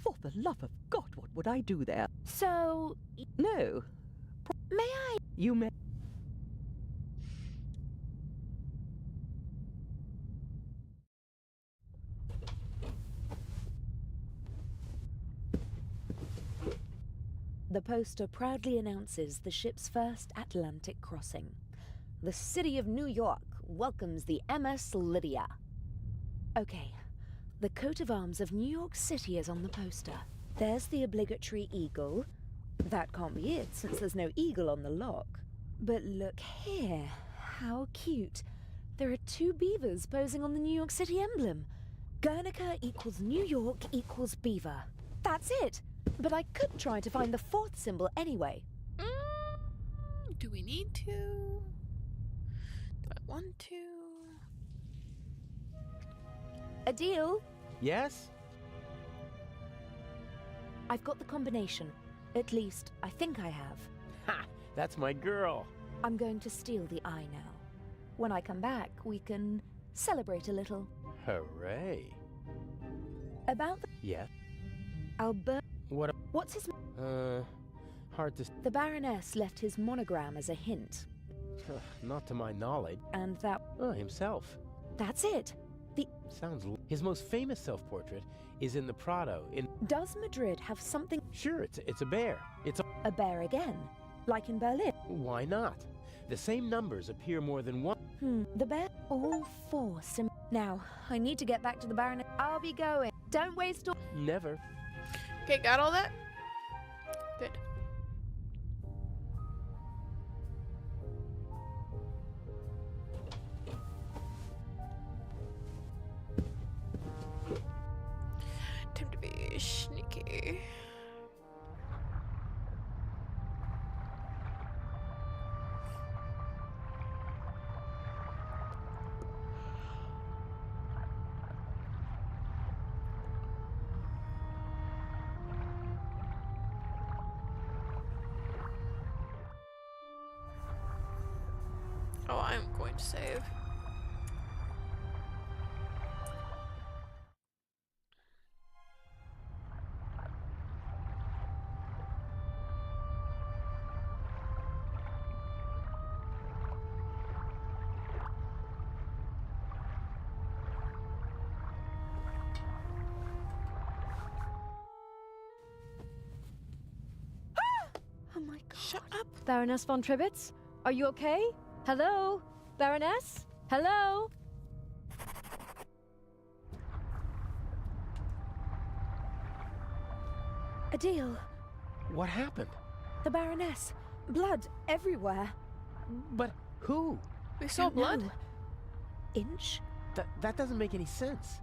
For the love of God, what would I do there? So... No. May I... You may... The poster proudly announces the ship's first Atlantic crossing. The city of New York welcomes the MS Lydia. Okay, the coat of arms of New York City is on the poster. There's the obligatory eagle. That can't be it, since there's no eagle on the lock. But look here, how cute. There are 2 beavers posing on the New York City emblem. Guernica equals New York equals Beaver. That's it. But I could try to find the fourth symbol anyway. Do we need to? Do I want to? A deal? Yes? I've got the combination. At least, I think I have. Ha! That's my girl. I'm going to steal the eye now. When I come back, we can celebrate a little. Hooray. About the... Yeah? Albert... What? What's his... Hard to... The Baroness left his monogram as a hint. Not to my knowledge. And that... Oh, himself. That's it. The... Sounds... His most famous self-portrait is in the Prado in... Does Madrid have something... Sure, it's a bear. It's A bear again? Like in Berlin? Why not? The same numbers appear more than one... The bear... All four Now, I need to get back to the Baroness. I'll be going. Don't waste all... Never. Okay, got all that? Good. Time to be sneaky. Oh, I'm going to save. Oh my god. Shut up. Baroness von Tribitz? Are you okay? Hello? Baroness? Hello? A deal. What happened? The Baroness. Blood everywhere. But who? We saw Don't blood? know. Inch? That doesn't make any sense.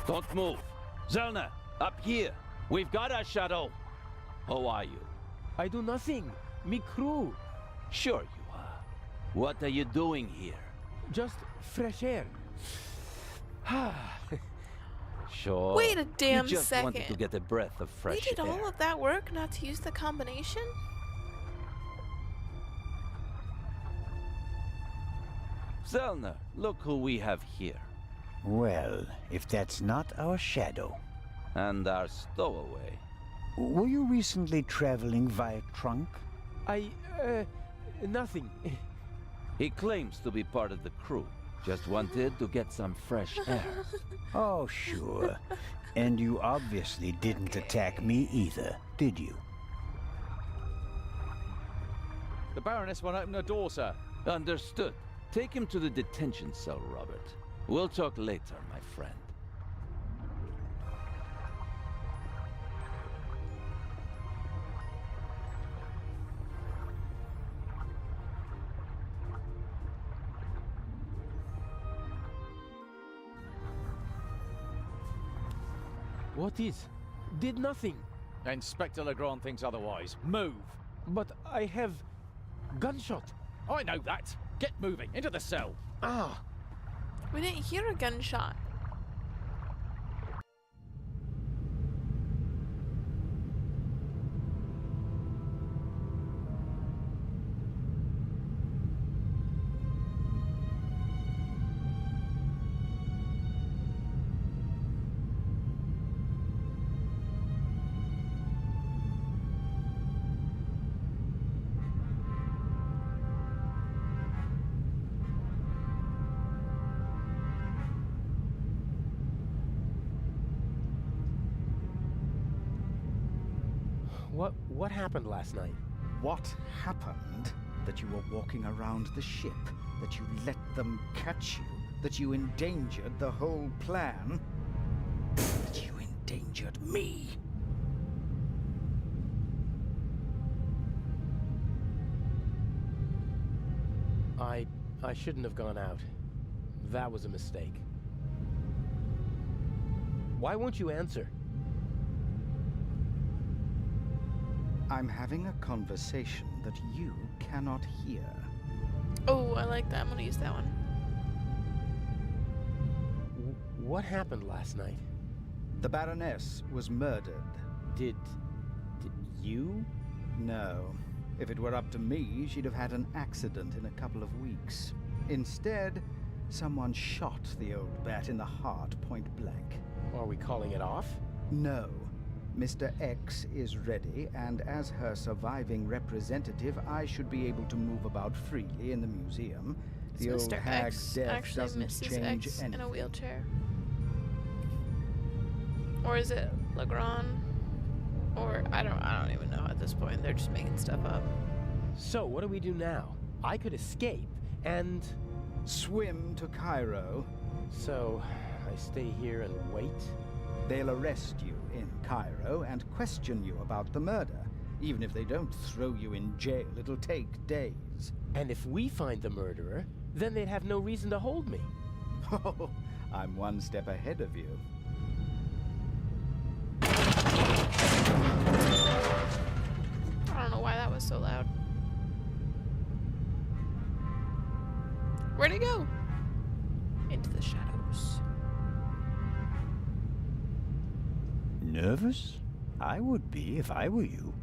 Don't move. Zellner, up here. We've got our shadow. How are you? I do nothing. Me crew. Sure you are. What are you doing here? Just fresh air. Sure. Wait a damn you just wanted to second. get a breath of fresh We did air. all of that work not to use the combination? Zellner, look who we have here. Well, if that's not our shadow. And our stowaway. Were you recently traveling via trunk? Nothing. He claims to be part of the crew. Just wanted to get some fresh air. Oh, sure. And you obviously didn't attack me either, did you? The Baroness won't open the door, sir. Understood. Take him to the detention cell, Robert. We'll talk later, my friend. What is? Did nothing. Inspector Legrand thinks otherwise. Move! But I have... gunshot. I know that! Get moving! Into the cell! Ah! We didn't hear a gunshot. What happened last night? What happened? That you were walking around the ship, that you let them catch you, that you endangered the whole plan, that you endangered me. I shouldn't have gone out. That was a mistake. Why won't you answer? I'm having a conversation that you cannot hear. Oh, I like that. I'm gonna use that one. What happened last night? The Baroness was murdered. Did you? No. If it were up to me, she'd have had an accident in a couple of weeks. Instead, someone shot the old bat in the heart point blank. Are we calling it off? No. Mr. X is ready, and as her surviving representative, I should be able to move about freely in the museum. The So old Mr. hag's X death actually doesn't Mrs. change X anything. in a wheelchair. Or is it Legrand? Or I don't even know at this point. They're just making stuff up. So what do we do now? I could escape and swim to Cairo. So I stay here and wait? They'll arrest you in Cairo and question you about the murder. Even if they don't throw you in jail, it'll take days. And if we find the murderer, then they'd have no reason to hold me. Oh, I'm one step ahead of you. I don't know why that was so loud. Where'd he go? Into the shadows. Nervous? I would be if I were you.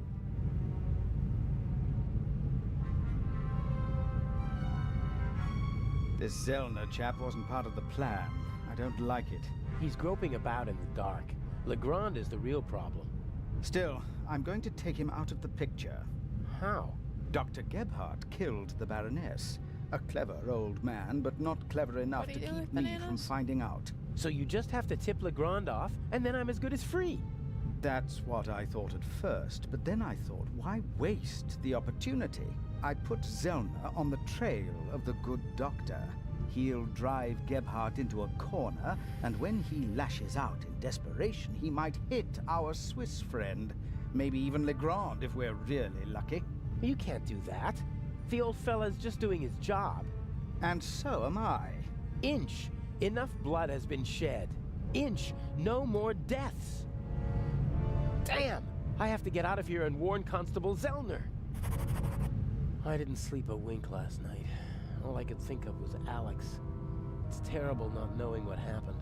This Zellner chap wasn't part of the plan. I don't like it. He's groping about in the dark. Legrand is the real problem. Still, I'm going to take him out of the picture. How? Dr. Gebhardt killed the Baroness. A clever old man, but not clever enough to keep me from finding out. So you just have to tip Legrand off, and then I'm as good as free. That's what I thought at first, but then I thought, why waste the opportunity? I put Zellner on the trail of the good doctor. He'll drive Gebhardt into a corner, and when he lashes out in desperation, he might hit our Swiss friend. Maybe even Legrand, if we're really lucky. You can't do that. The old fella's just doing his job. And so am I. Inch, enough blood has been shed. Inch, no more deaths. Damn! I have to get out of here and warn Constable Zellner. I didn't sleep a wink last night. All I could think of was Alex. It's terrible not knowing what happened.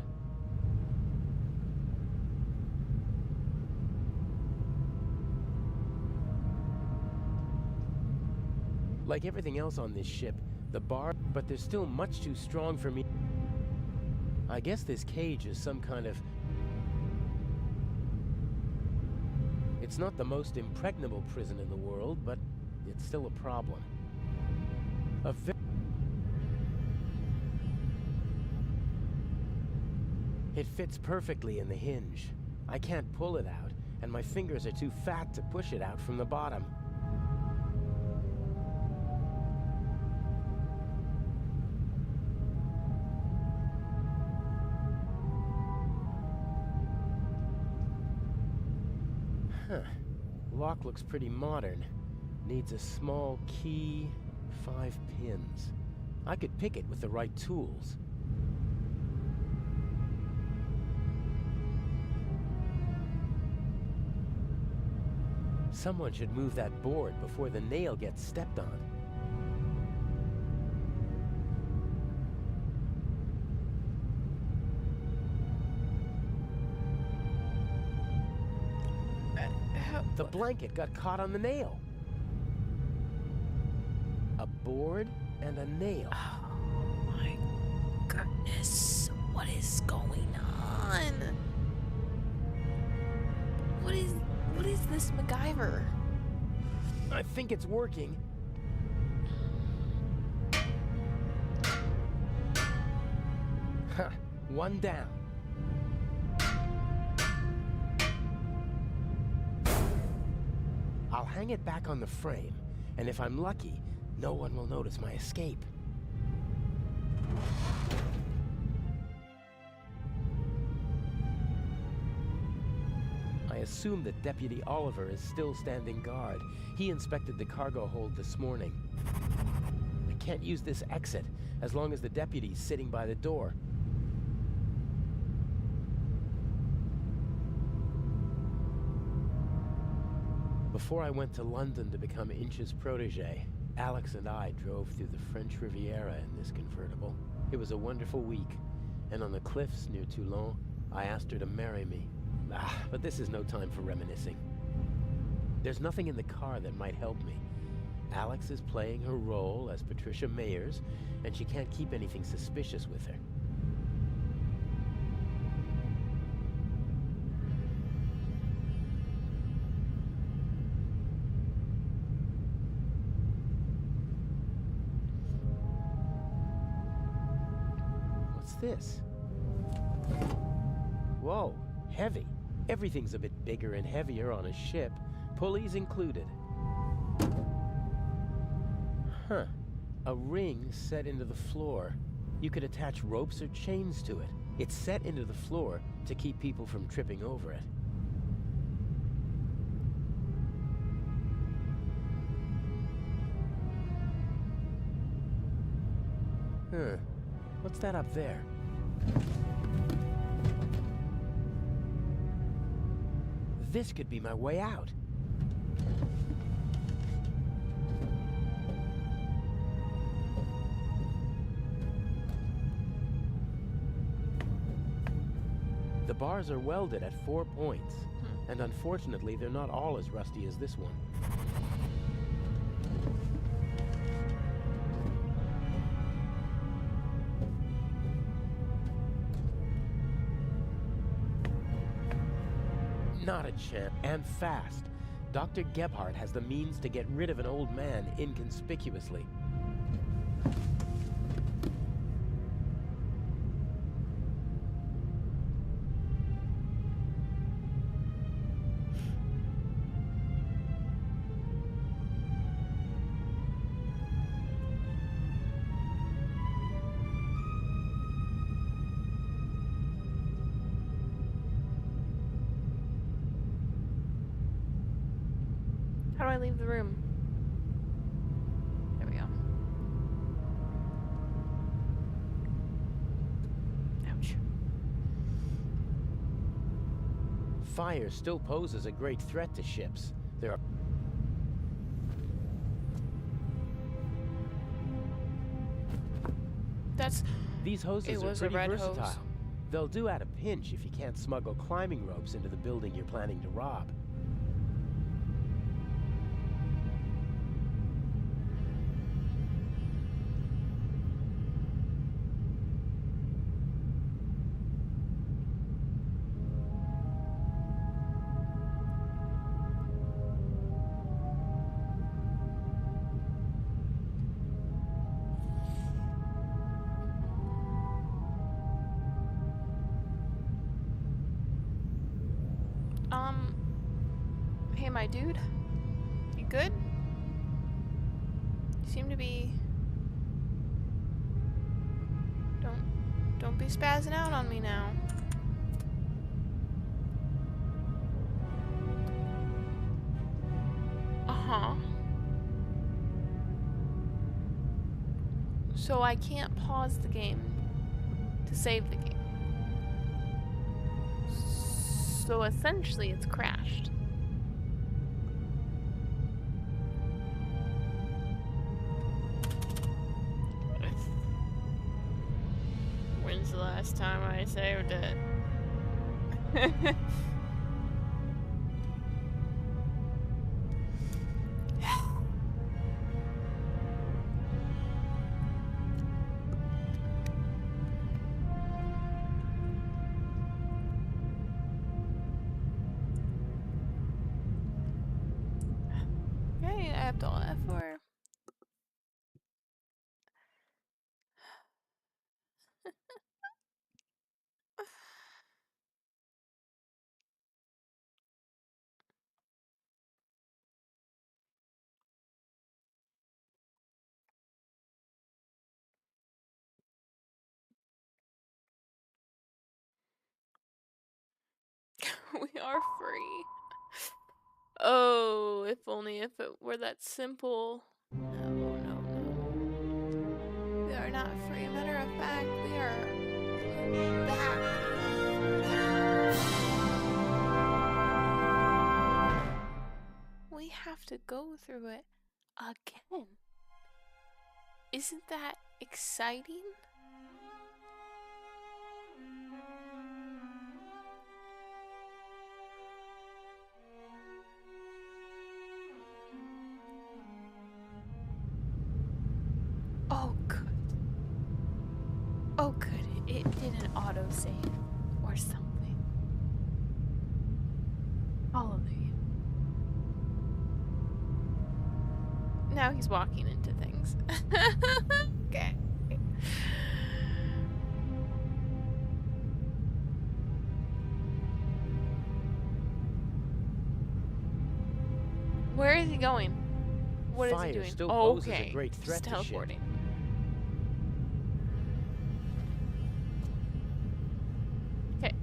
Like everything else on this ship, but they're still much too strong for me. I guess this cage is some kind of... It's not the most impregnable prison in the world, but it's still a problem. It fits perfectly in the hinge. I can't pull it out, and my fingers are too fat to push it out from the bottom. Huh. Lock looks pretty modern. Needs a small key, 5 pins. I could pick it with the right tools. Someone should move that board before the nail gets stepped on. The blanket got caught on the nail. A board and a nail. Oh my goodness. What is going on? What is this MacGyver? I think it's working. Ha! One down. I'll hang it back on the frame, and if I'm lucky, no one will notice my escape. I assume that Deputy Oliver is still standing guard. He inspected the cargo hold this morning. I can't use this exit as long as the deputy's sitting by the door. Before I went to London to become Inch's protege, Alex and I drove through the French Riviera in this convertible. It was a wonderful week, and on the cliffs near Toulon, I asked her to marry me. But this is no time for reminiscing. There's nothing in the car that might help me. Alex is playing her role as Patricia Mayers, and she can't keep anything suspicious with her. What's this? Whoa, heavy. Everything's a bit bigger and heavier on a ship, pulleys included. Huh. A ring set into the floor. You could attach ropes or chains to it. It's set into the floor to keep people from tripping over it. Huh. What's that up there? This could be my way out. The bars are welded at 4 points, and unfortunately they're not all as rusty as this one. Not a chance, and fast. Dr. Gebhardt has the means to get rid of an old man inconspicuously. How do I leave the room? There we go. Ouch. Fire still poses a great threat to ships. There are... These hoses are pretty versatile. Hose. They'll do at a pinch if you can't smuggle climbing ropes into the building you're planning to rob. Hey, my dude. You good? You seem to be... Don't be spazzing out on me now. Uh-huh. So I can't pause the game to save the game. So essentially it's crashed. When's the last time I saved it? Okay, I have to all F4. We are free. Oh, if only if it were that simple. No, no, no. are not free. Matter of fact, they are back. We have to go through it again. Isn't that exciting? Oh, good. Oh, good. It did an autosave or something. Hallelujah. Now he's walking into things. Okay. Where is he going? What is Fire he doing? still Oh, poses okay. a great threat Just to ship. teleporting. Okay.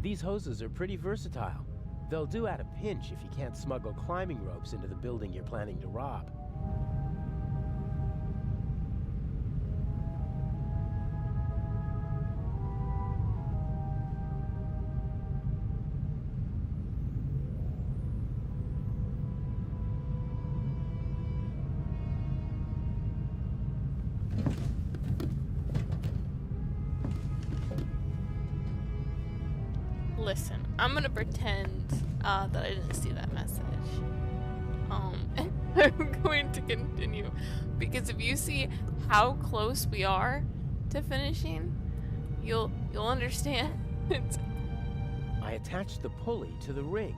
These hoses are pretty versatile. They'll do at a pinch if you can't smuggle climbing ropes into the building you're planning to rob. Listen, I'm gonna pretend that I didn't see that message. I'm going to continue because if you see how close we are to finishing, you'll understand. I attached the pulley to the ring.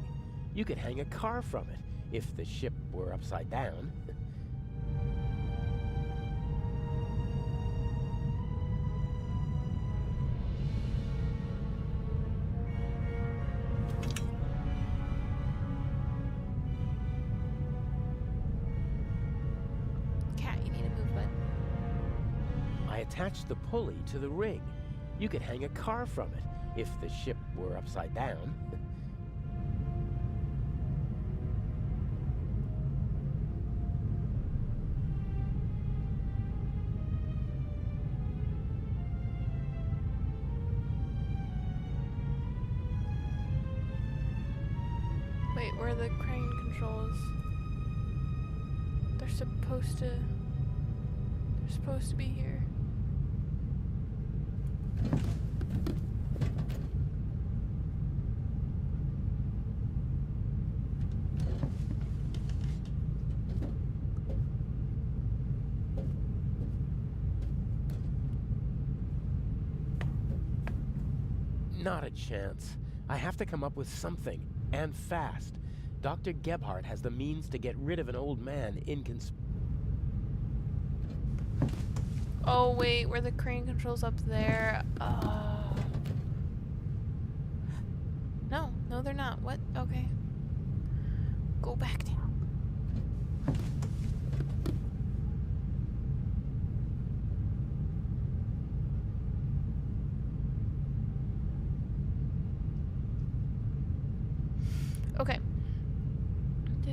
You could hang a car from it if the ship were upside down. Cat, you need to move, bud. I attached the pulley to the ring. You could hang a car from it if the ship were upside down. Wait, where are the crane controls? They're supposed to be here. Not a chance. I have to come up with something, and fast. Dr. Gebhardt has the means to get rid of an old man Oh wait, were the crane controls up there? No, they're not. What? Okay. Go back down. Okay. The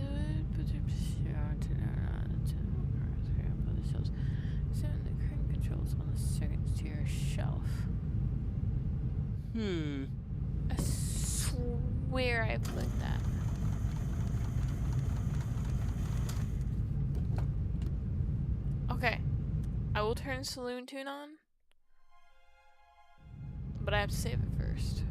crane controls on the second tier shelf. I swear I put that. Okay. I will turn Saloon Tune on. But I have to save it first.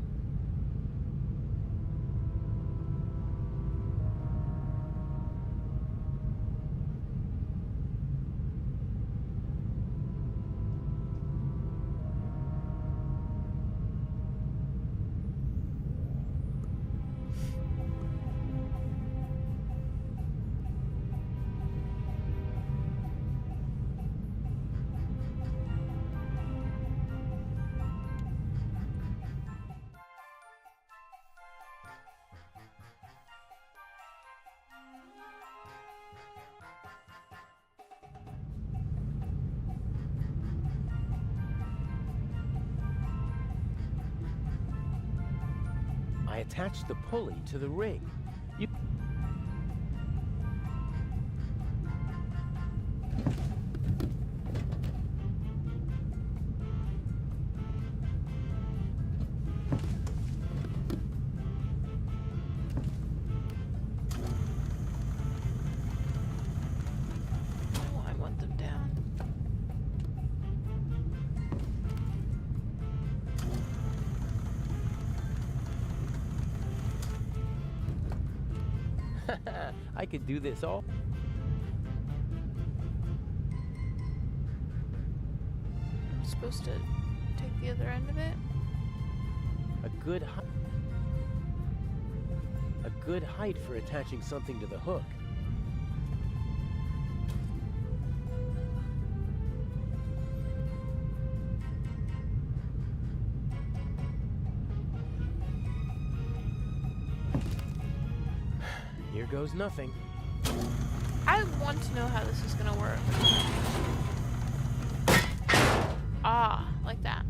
I attached the pulley to the ring. I could do this all. I'm supposed to take the other end of it. A good height for attaching something to the hook. Here goes nothing. I want to know how this is gonna work. Ah, like that.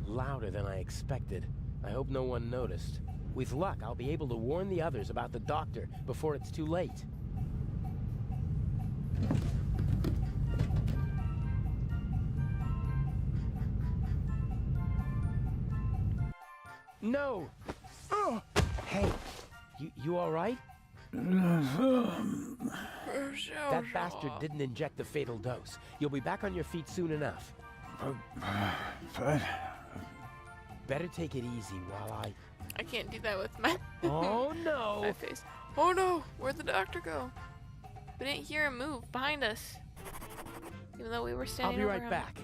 Louder than I expected. I hope no one noticed. With luck, I'll be able to warn the others about the doctor before it's too late. No! Hey, you all right? That bastard didn't inject the fatal dose. You'll be back on your feet soon enough. But... Better take it easy while I can't do that with my Oh no! my face. Oh no! Where'd the doctor go? We didn't hear him move behind us. Even though we were I'll standing be over right him. back.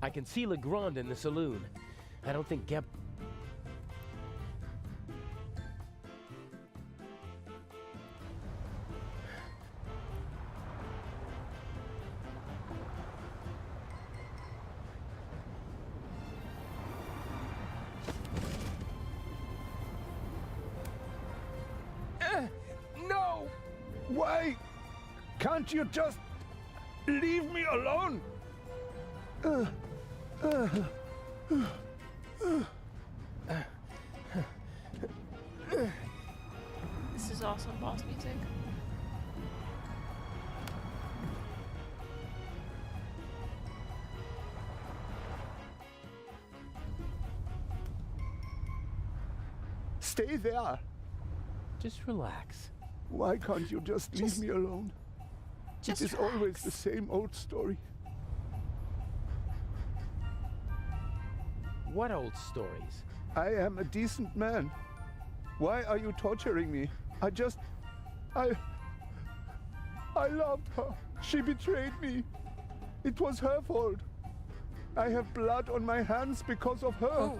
I can see Legrand in the saloon. I don't think Geb... No! Why can't you just leave me alone? This is awesome boss music. Stay there. Just relax. Why can't you just leave me alone? It is always the same old story. What old stories? I am a decent man. Why are you torturing me? I loved her. She betrayed me. It was her fault. I have blood on my hands because of her. Ooh.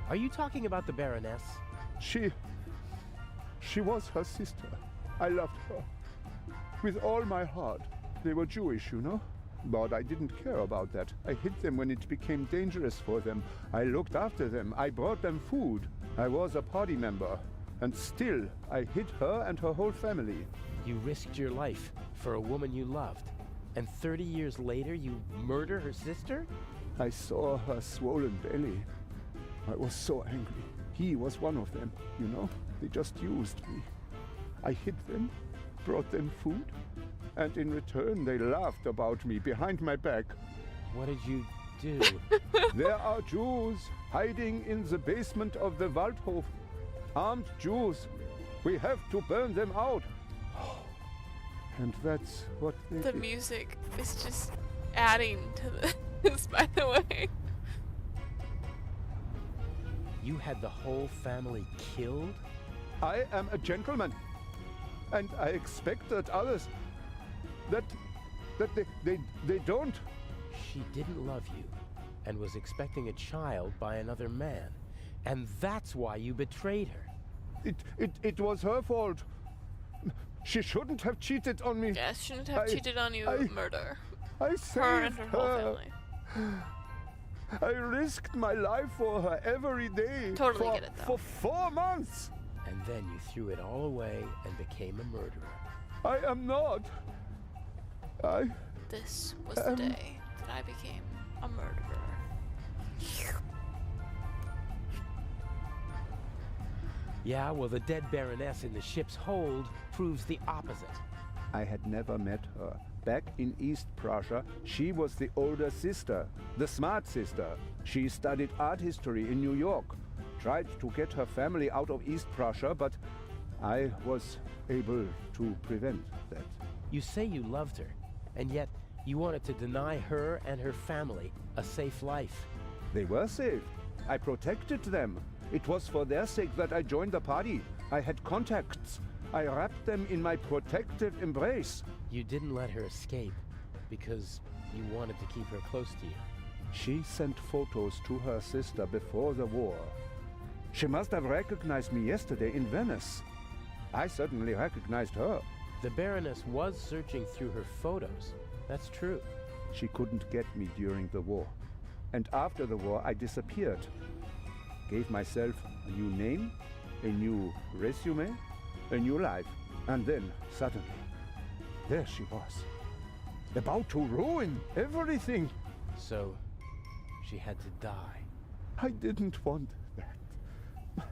Are you talking about the Baroness? She was her sister. I loved her. With all my heart. They were Jewish, you know? But I didn't care about that. I hid them when it became dangerous for them. I looked after them. I brought them food. I was a party member. And still, I hid her and her whole family. You risked your life for a woman you loved. And 30 years later, you murder her sister? I saw her swollen belly. I was so angry. He was one of them, you know? They just used me. I hid them, brought them food, and in return they laughed about me behind my back. What did you do? There are Jews hiding in the basement of the Waldhof. Armed Jews. We have to burn them out. And that's what they The did. music is just adding to this, by the way. You had the whole family killed? I am a gentleman. And I expect that others... that they don't. She didn't love you and was expecting a child by another man. And that's why you betrayed her. It was her fault. She shouldn't have cheated on me. Yes, shouldn't have cheated on you. Murder. I saved her and her whole family. I risked my life for her every day. Totally get it, though. For 4 months. And then you threw it all away and became a murderer. I am not. This was the day that I became a murderer. Yeah, well, the dead Baroness in the ship's hold proves the opposite. I had never met her. Back in East Prussia, she was the older sister, the smart sister. She studied art history in New York, tried to get her family out of East Prussia, but I was able to prevent that. You say you loved her, and yet you wanted to deny her and her family a safe life. They were safe. I protected them. It was for their sake that I joined the party. I had contacts. I wrapped them in my protective embrace. You didn't let her escape because you wanted to keep her close to you. She sent photos to her sister before the war. She must have recognized me yesterday in Venice. I certainly recognized her. The Baroness was searching through her photos. That's true. She couldn't get me during the war. And after the war, I disappeared. Gave myself a new name, a new resume, a new life. And then, suddenly, there she was. About to ruin everything. So, she had to die. I didn't want that.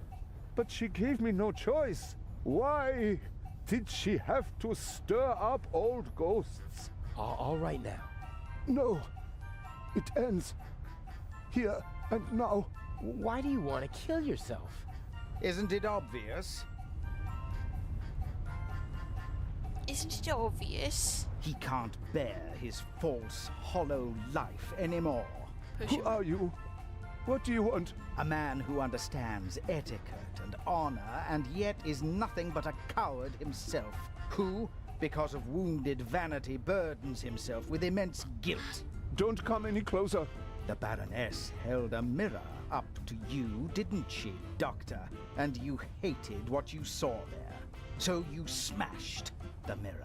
But she gave me no choice. Why did she have to stir up old ghosts? All right now. No. It ends. Here and now. Why do you want to kill yourself? Isn't it obvious? Isn't it obvious? He can't bear his false, hollow life anymore. Who are you? What do you want? A man who understands etiquette and honor, and yet is nothing but a coward himself. Who, because of wounded vanity, burdens himself with immense guilt. Don't come any closer. The Baroness held a mirror up to you, didn't she, Doctor? And you hated what you saw there. So you smashed the mirror.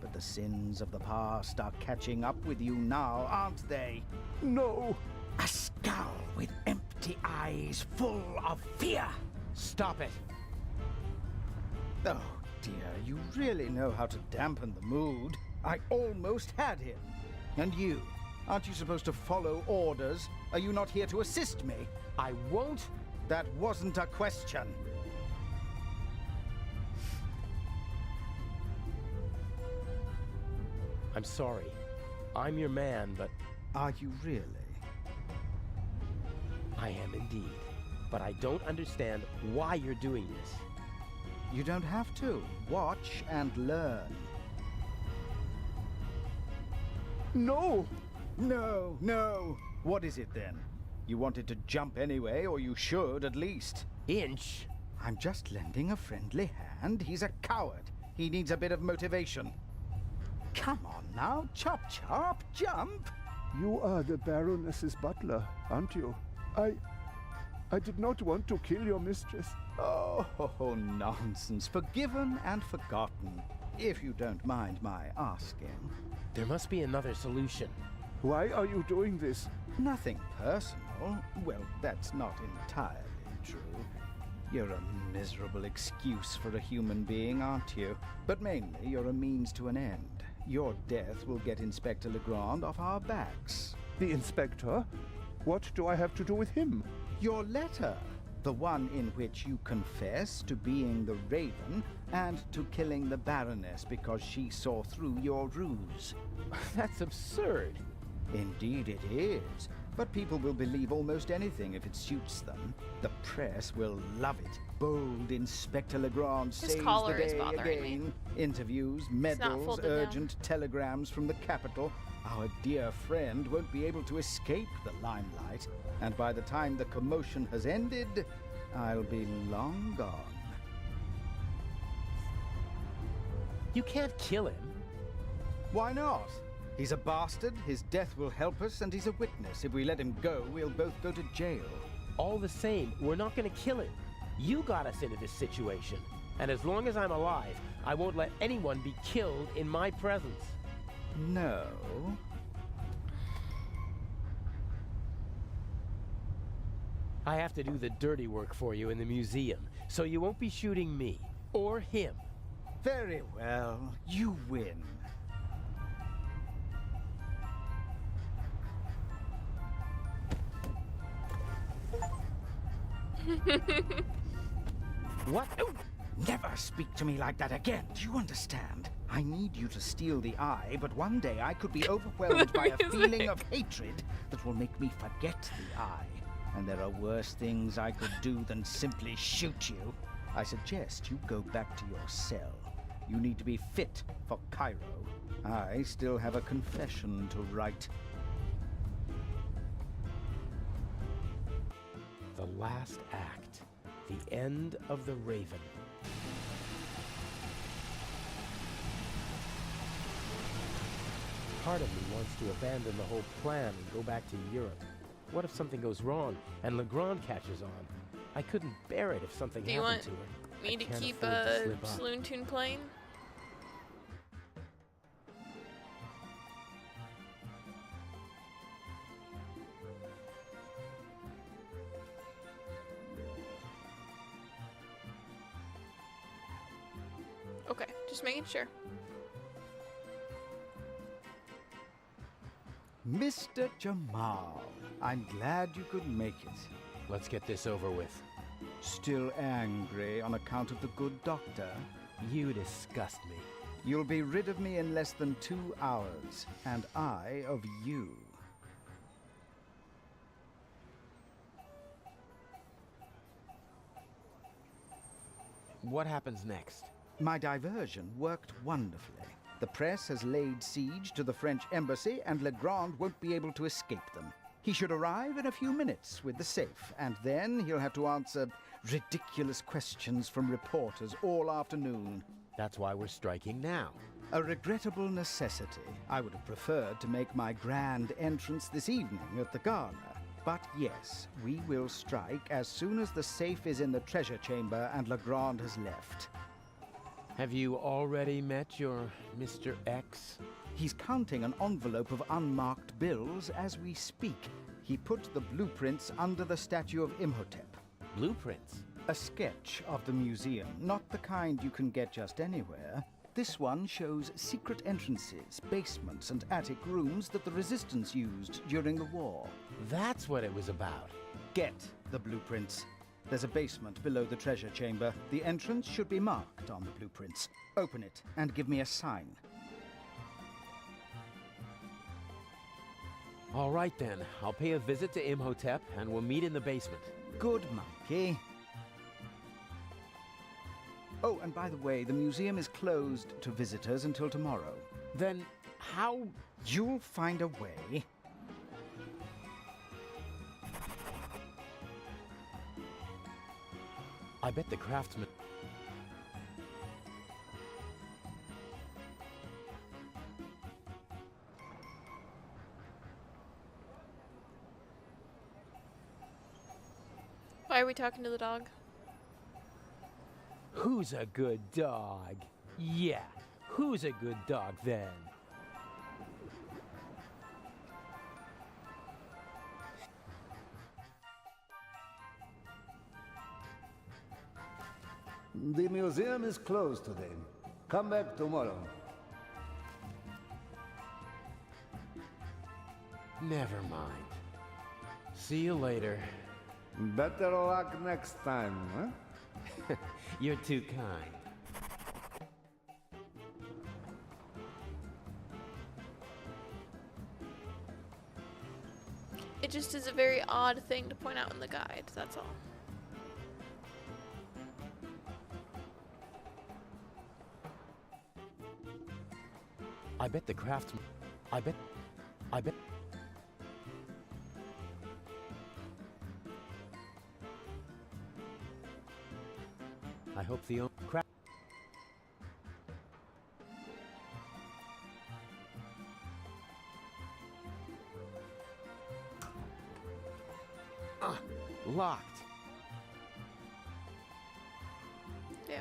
But the sins of the past are catching up with you now, aren't they? No. A skull with empty eyes full of fear. Stop it. Oh, dear, you really know how to dampen the mood. I almost had him. And you? Aren't you supposed to follow orders? Are you not here to assist me? I won't. That wasn't a question. I'm sorry. I'm your man, but... Are you really? I am indeed. But I don't understand why you're doing this. You don't have to. Watch and learn. No! No, no! What is it then? You wanted to jump anyway, or you should at least. Inch? I'm just lending a friendly hand. He's a coward. He needs a bit of motivation. Come on now, chop chop, jump! You are the Baroness's butler, aren't you? I did not want to kill your mistress. Oh, nonsense. Forgiven and forgotten. If you don't mind my asking. There must be another solution. Why are you doing this? Nothing personal. Well, that's not entirely true. You're a miserable excuse for a human being, aren't you? But mainly, you're a means to an end. Your death will get Inspector Legrand off our backs. The inspector? What do I have to do with him? Your letter. The one in which you confess to being the Raven and to killing the Baroness because she saw through your ruse. That's absurd. Indeed it is. But people will believe almost anything if it suits them. The press will love it. Bold Inspector Legrand saves the day again. Interviews, medals, urgent telegrams from the capital. Our dear friend won't be able to escape the limelight. And by the time the commotion has ended, I'll be long gone. You can't kill him. Why not? He's a bastard, his death will help us, and he's a witness. If we let him go, we'll both go to jail. All the same, we're not going to kill him. You got us into this situation. And as long as I'm alive, I won't let anyone be killed in my presence. No. I have to do the dirty work for you in the museum, so you won't be shooting me, or him. Very well, you win. What? Oh, never speak to me like that again. Do you understand? I need you to steal the eye, but one day I could be overwhelmed by a feeling of hatred that will make me forget the eye. And there are worse things I could do than simply shoot you. I suggest you go back to your cell. You need to be fit for Cairo. I still have a confession to write. The last act. The end of the Raven. Part of me wants to abandon the whole plan and go back to Europe. What if something goes wrong and Legrand catches on? I couldn't bear it if something Do you happened want to her. me I to can't keep afford to a slip up. saloon tune playing? Okay, just making sure. Mr. Jamal, I'm glad you could make it. Let's get this over with. Still angry on account of the good doctor? You disgust me. You'll be rid of me in less than 2 hours, and I of you. What happens next? My diversion worked wonderfully. The press has laid siege to the French embassy, and Legrand won't be able to escape them. He should arrive in a few minutes with the safe, and then he'll have to answer ridiculous questions from reporters all afternoon. That's why we're striking now. A regrettable necessity. I would have preferred to make my grand entrance this evening at the Gala. But yes, we will strike as soon as the safe is in the treasure chamber and Legrand has left. Have you already met your Mr. X? He's counting an envelope of unmarked bills as we speak. He put the blueprints under the statue of Imhotep. Blueprints? A sketch of the museum, not the kind you can get just anywhere. This one shows secret entrances, basements, and attic rooms that the resistance used during the war. That's what it was about. Get the blueprints. There's a basement below the treasure chamber. The entrance should be marked on the blueprints. Open it and give me a sign. All right then, I'll pay a visit to Imhotep and we'll meet in the basement. Good monkey. Oh, and by the way, the museum is closed to visitors until tomorrow. Then how... You'll find a way. I bet the craftsman... Why are we talking to the dog? Who's a good dog? Yeah, who's a good dog then? The museum is closed today. Come back tomorrow. Never mind. See you later. Better luck next time, huh? You're too kind. It just is a very odd thing to point out in the guide, that's all. I bet the craftsman... I bet... I hope the craft... Locked. Yeah.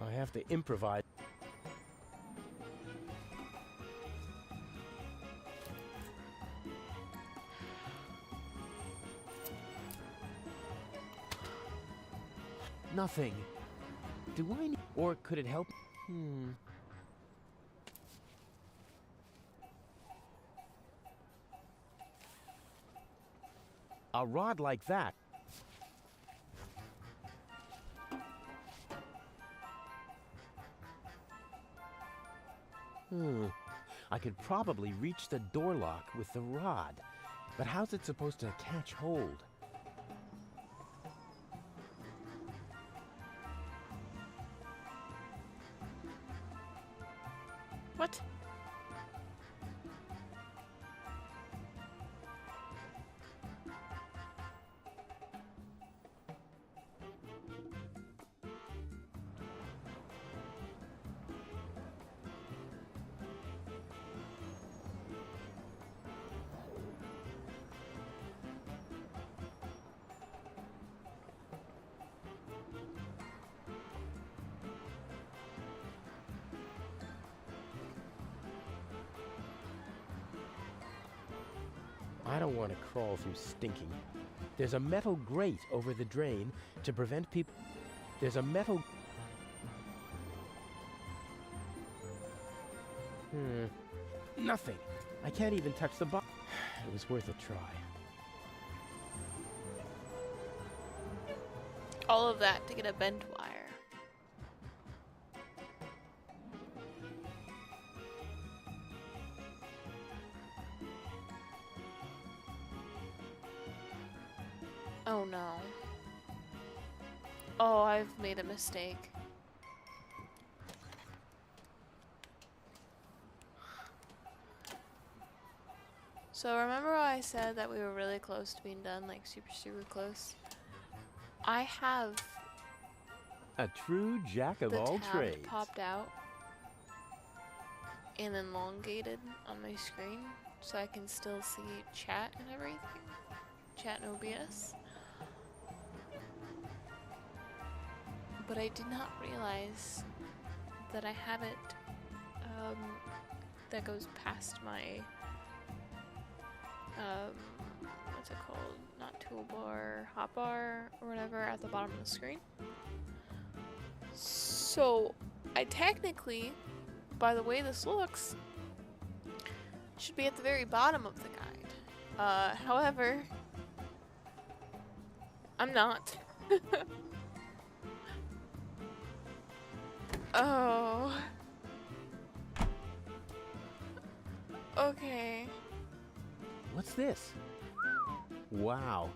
I have to improvise. Nothing. Do I need... Or could it help? A rod like that. I could probably reach the door lock with the rod. But how's it supposed to catch hold? What? I don't want to crawl through stinking. There's a metal grate over the drain to prevent people. There's a metal. Nothing. I can't even touch the bottom. It was worth a try. All of that to get a bent wire. Oh no. Oh, I've made a mistake. So remember how I said that we were really close to being done, like super, super close? I have A true jack of the all tab trades. popped out and elongated on my screen so I can still see chat and everything. Chat and OBS. But I did not realize that I have it that goes past my what's it called? Not toolbar, hotbar, or whatever at the bottom of the screen. So I technically, by the way this looks, should be at the very bottom of the guide. However, I'm not. Oh. Okay. What's this? Wow.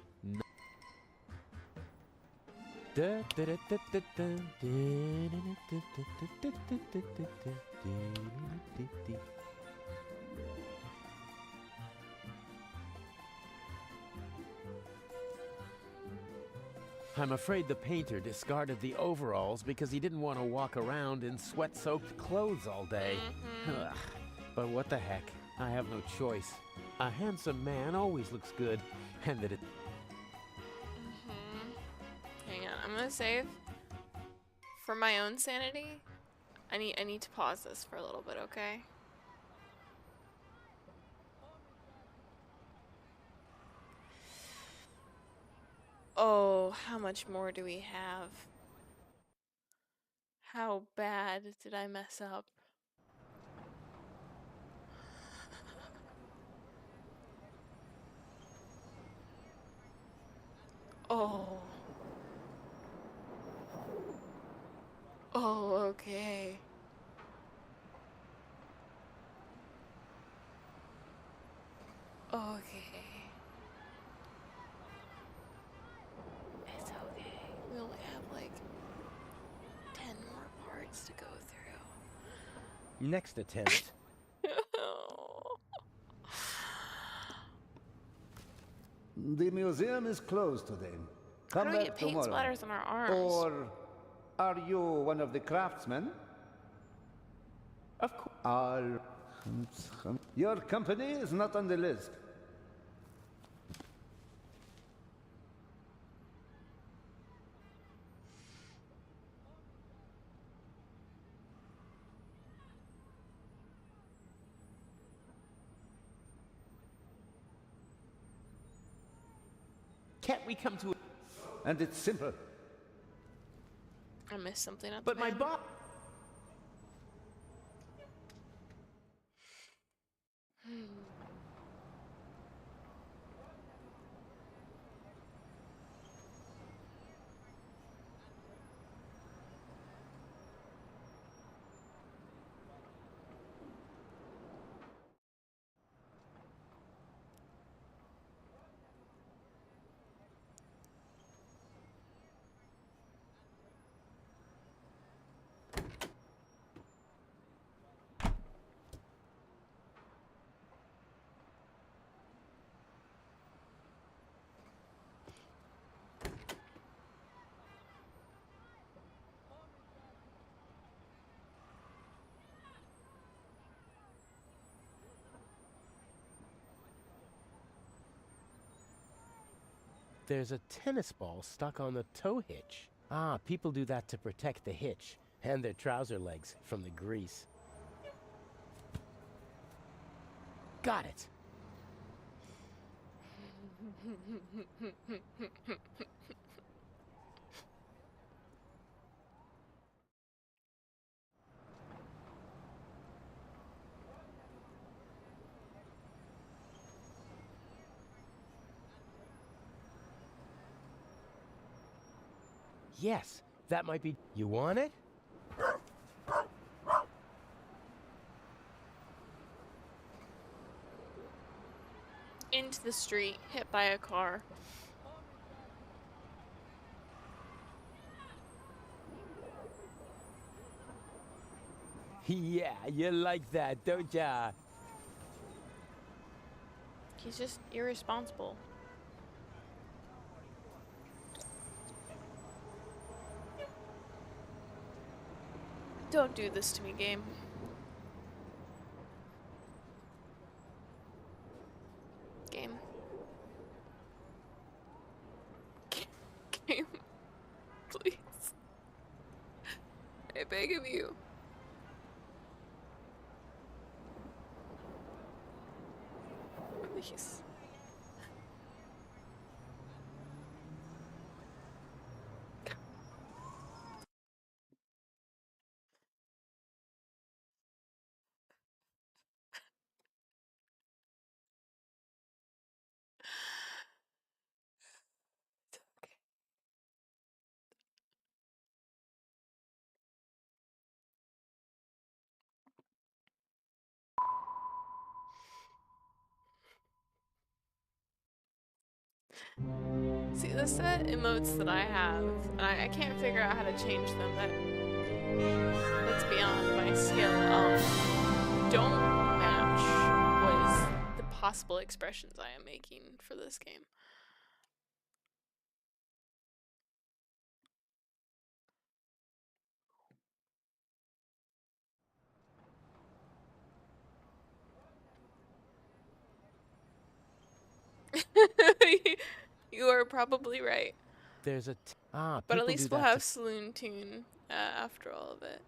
I'm afraid the painter discarded the overalls because he didn't want to walk around in sweat-soaked clothes all day. Ugh. But what the heck? I have no choice. A handsome man always looks good, and that it... Hang on, I'm gonna save. For my own sanity, I need to pause this for a little bit, okay? Oh, how much more do we have? How bad did I mess up? Oh. Oh, okay. Okay. It's okay. We only have like 10 more parts to go through. Next attempt. The museum is closed today. How Come do we back get paint tomorrow. splatters on our arms? Or are you one of the craftsmen? Of course. Your company is not on the list. Can't we come to a... And it's simple. I missed something at But the my van. boss... There's a tennis ball stuck on the tow hitch. Ah, people do that to protect the hitch and their trouser legs from the grease. Got it. Yes, that might be... You want it? Into the street, hit by a car. Yeah, you like that, don't ya? He's just irresponsible. Don't do this to me, game. Game. Game. Please. I beg of you. Please. See, the set emotes that I have, and I can't figure out how to change them. That's beyond my skill. Don't match was the possible expressions I am making for this game. You are probably right. There's a... But at people least do we'll that have to... Saloon Tune after all of it.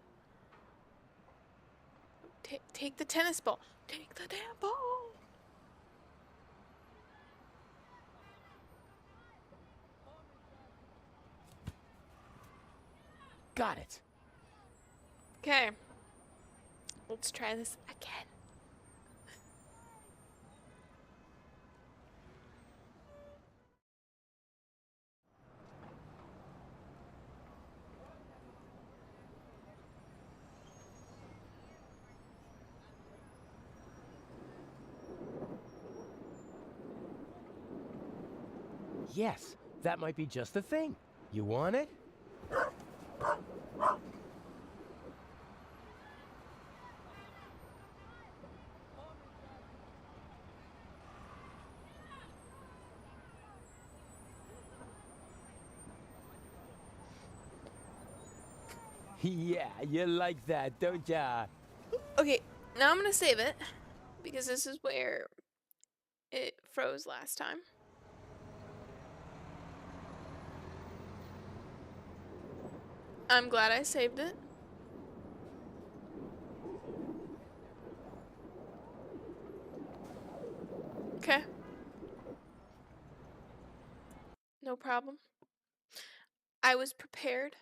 Take the tennis ball. Take the damn ball. Got it. Okay. Let's try this again. Yes, that might be just the thing. You want it? Yeah, you like that, don't ya? Okay, now I'm gonna save it because this is where it froze last time. I'm glad I saved it. Okay. No problem. I was prepared.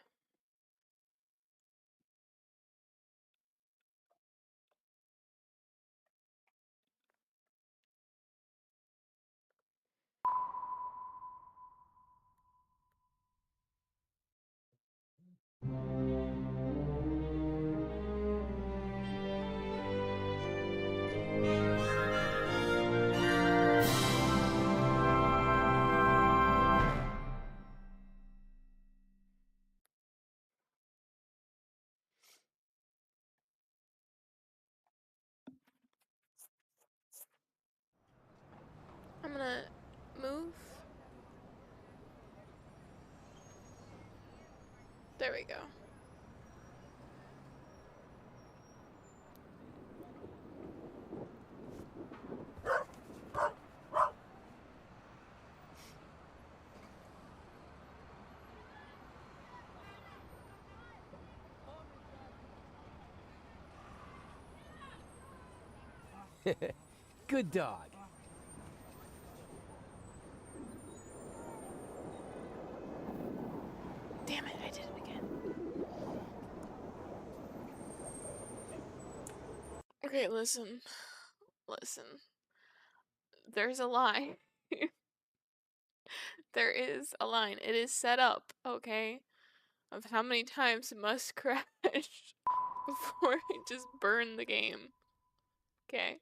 I'm gonna move. There we go. Good dog. Damn it, I did it again. Okay, listen. Listen. There's a line. There is a line. It is set up, okay? Of how many times it must crash before I just burn the game. Okay?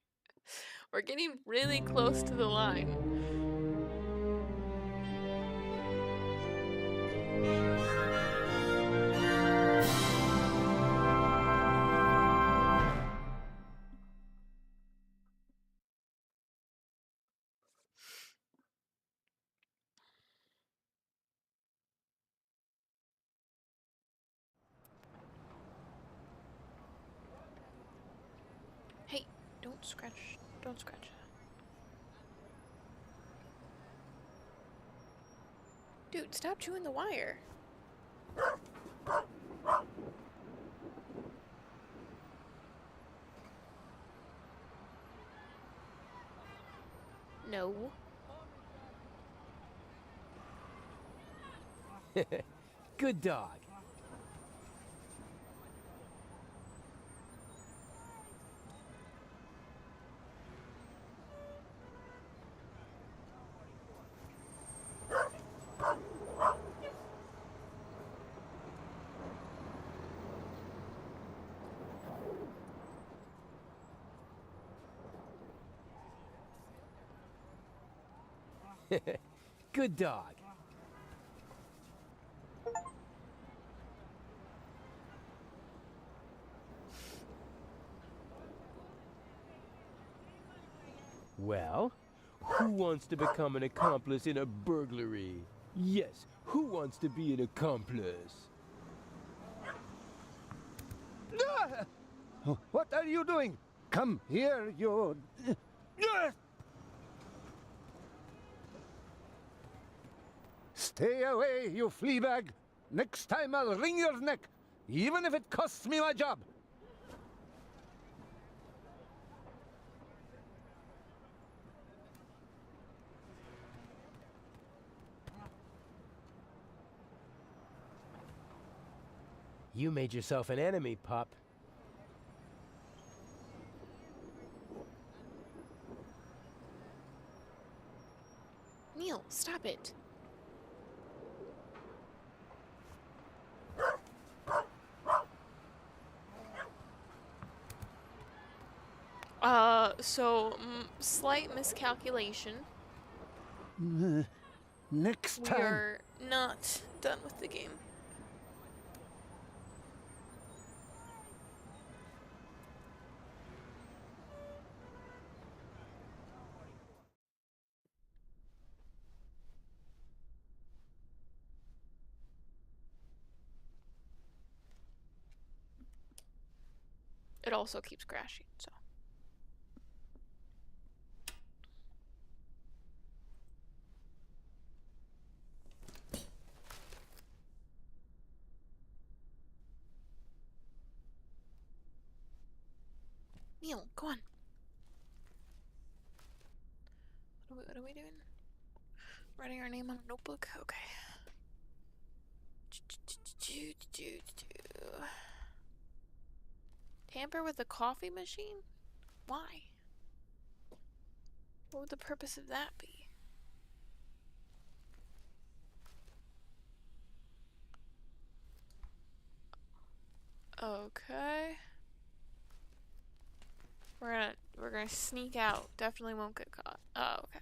We're getting really close to the line. Hey, don't scratch. Don't scratch. Dude, stop chewing the wire. No. Good dog. Good dog. Well, who wants to become an accomplice in a burglary? Yes, who wants to be an accomplice? Ah! What are you doing? Come here, you... Stay away, you flea bag. Next time I'll wring your neck, even if it costs me my job. You made yourself an enemy, pup. Neil, stop it. Slight miscalculation. Next We time... are not done with the game. It also keeps crashing, so. Neil, go on. What are we doing? Writing our name on a notebook? Okay. Tamper with the coffee machine? Why? What would the purpose of that be? Okay. We're gonna sneak out. Definitely won't get caught. Oh, okay.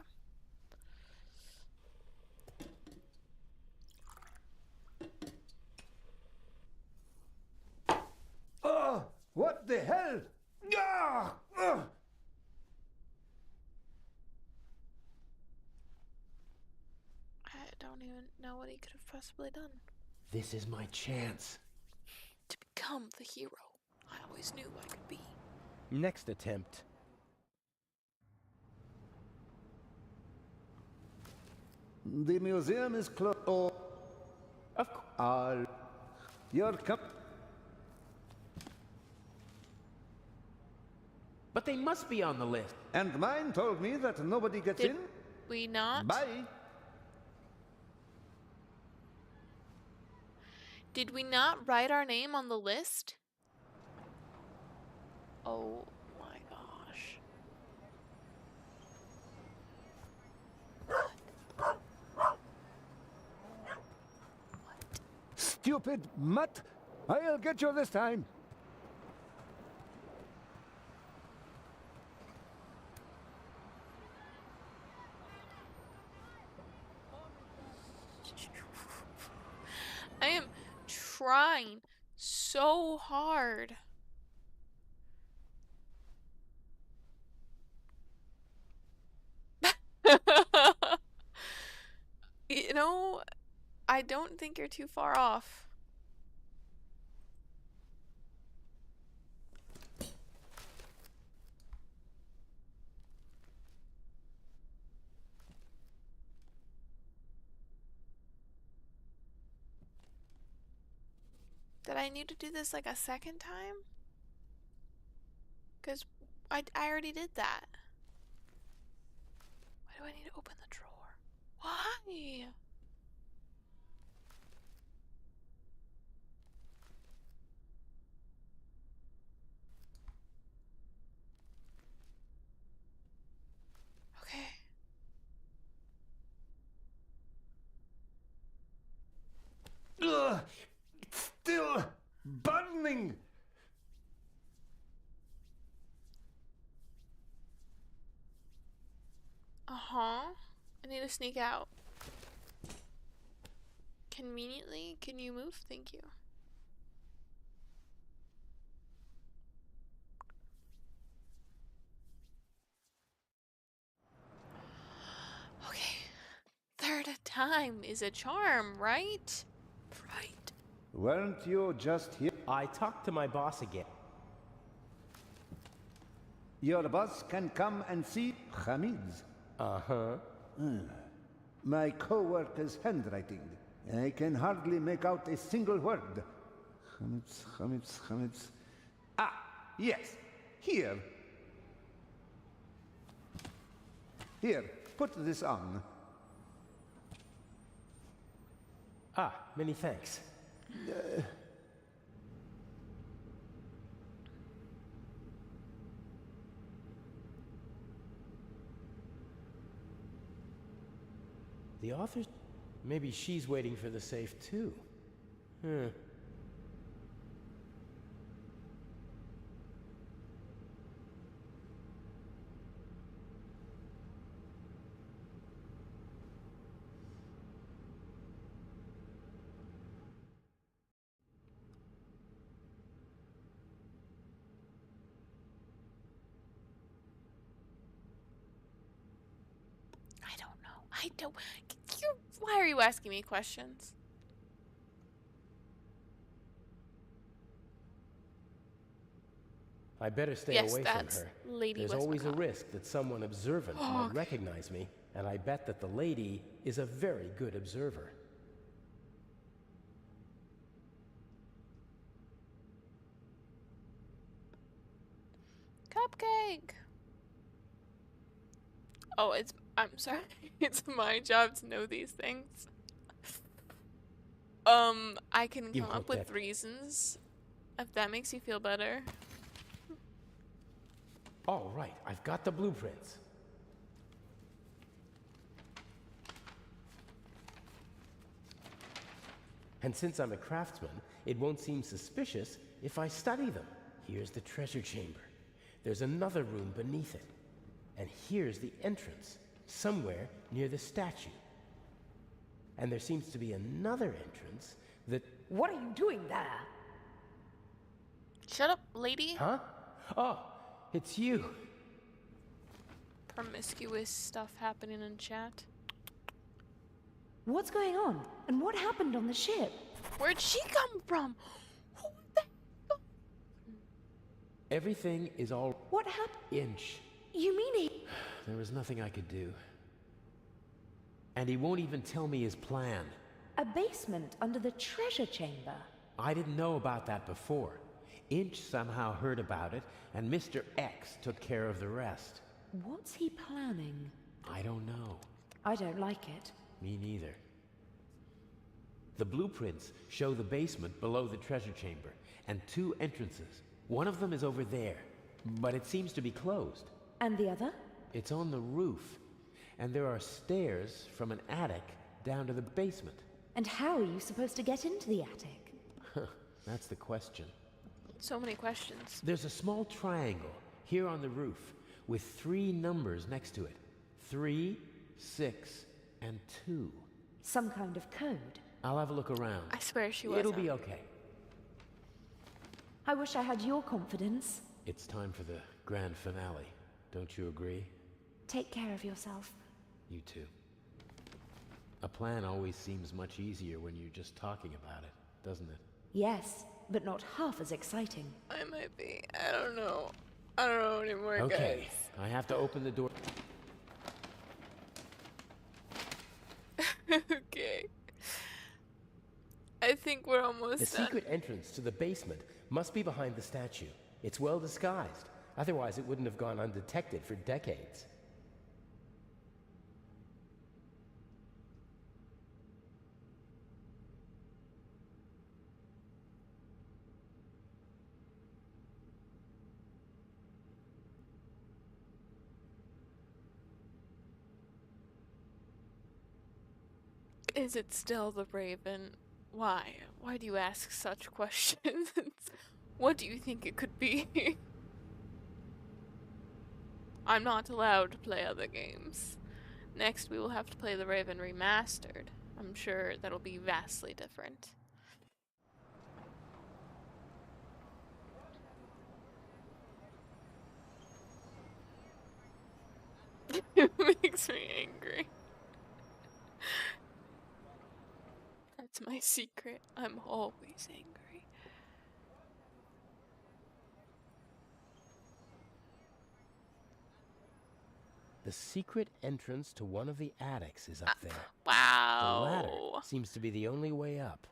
Oh, what the hell? Ah! Ah! I don't even know what he could have possibly done. This is my chance. To become the hero I always knew I could be. Next attempt. The museum is closed. Of course. You're come. but they must be on the list. And mine told me that nobody gets Did in. we not? Bye. Did we not write our name on the list? Oh my gosh. Stupid mutt! I'll get you this time. I am trying so hard. You know, I don't think you're too far off. Did I need to do this like a second time? Because I already did that. Why do I need to open the drawer? Why? Okay. Ugh, it's still burning. Uh-huh. I need to sneak out. Conveniently, can you move? Thank you. Okay. Third time is a charm, right? Right. Weren't you just here? I talked to my boss again. Your boss can come and see Hamid's. Uh-huh. My co-worker's handwriting. I can hardly make out a single word. Hamid's. Ah, yes. Here. Here, put this on. Ah, many thanks. The author's... Maybe she's waiting for the safe, too. I don't... Why are you asking me questions? I better stay Yes, away from that's her. Lady There's always a Westmacott. risk that someone observant might recognize me, and I bet that the lady is a very good observer. Cupcake! Oh, I'm sorry. It's my job to know these things. I can You come want up with that? reasons if that makes you feel better. All right, I've got the blueprints. And since I'm a craftsman, it won't seem suspicious if I study them. Here's the treasure chamber. There's another room beneath it. And here's the entrance, somewhere near the statue. And there seems to be another entrance that... What are you doing there? Shut up, lady. Huh? Oh, it's you. Promiscuous stuff happening in chat. What's going on? And what happened on the ship? Where'd she come from? Who the hell? Everything is all... What happened? Inch. You mean he... There was nothing I could do. And he won't even tell me his plan. A basement under the treasure chamber? I didn't know about that before. Inch somehow heard about it, and Mr. X took care of the rest. What's he planning? I don't know. I don't like it. Me neither. The blueprints show the basement below the treasure chamber, and 2 entrances. One of them is over there, but it seems to be closed. And the other? It's on the roof, and there are stairs from an attic down to the basement. And how are you supposed to get into the attic? That's the question. So many questions. There's a small triangle here on the roof with 3 numbers next to it. 3, 6, and 2. Some kind of code. I'll have a look around. I swear she wasn't. It'll be okay. I wish I had your confidence. It's time for the grand finale. Don't you agree? Take care of yourself. You too. A plan always seems much easier when you're just talking about it, doesn't it? Yes, but not half as exciting. I might be. I don't know. I don't know anymore, Okay, I have to open the door. Okay. I think we're almost The done. secret entrance to the basement must be behind the statue. It's well disguised. Otherwise, it wouldn't have gone undetected for decades. Is it still the Raven? Why? Why do you ask such questions? What do you think it could be? I'm not allowed to play other games. Next, we will have to play the Raven Remastered. I'm sure that'll be vastly different. It makes me angry. That's my secret. I'm always angry. The secret entrance to one of the attics is up there. Wow. The ladder seems to be the only way up.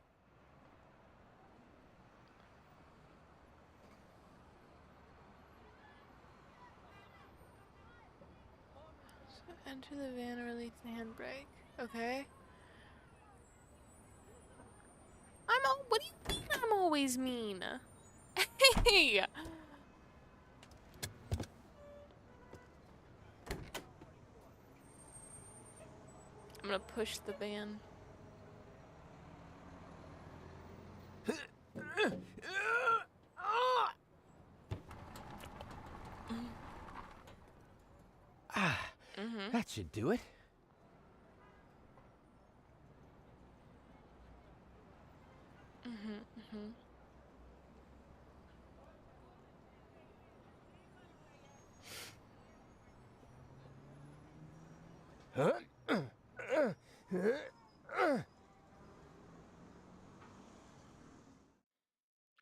So enter the van or release the handbrake. Okay. What do you think I'm always mean? Hey! I'm gonna push the van. That should do it.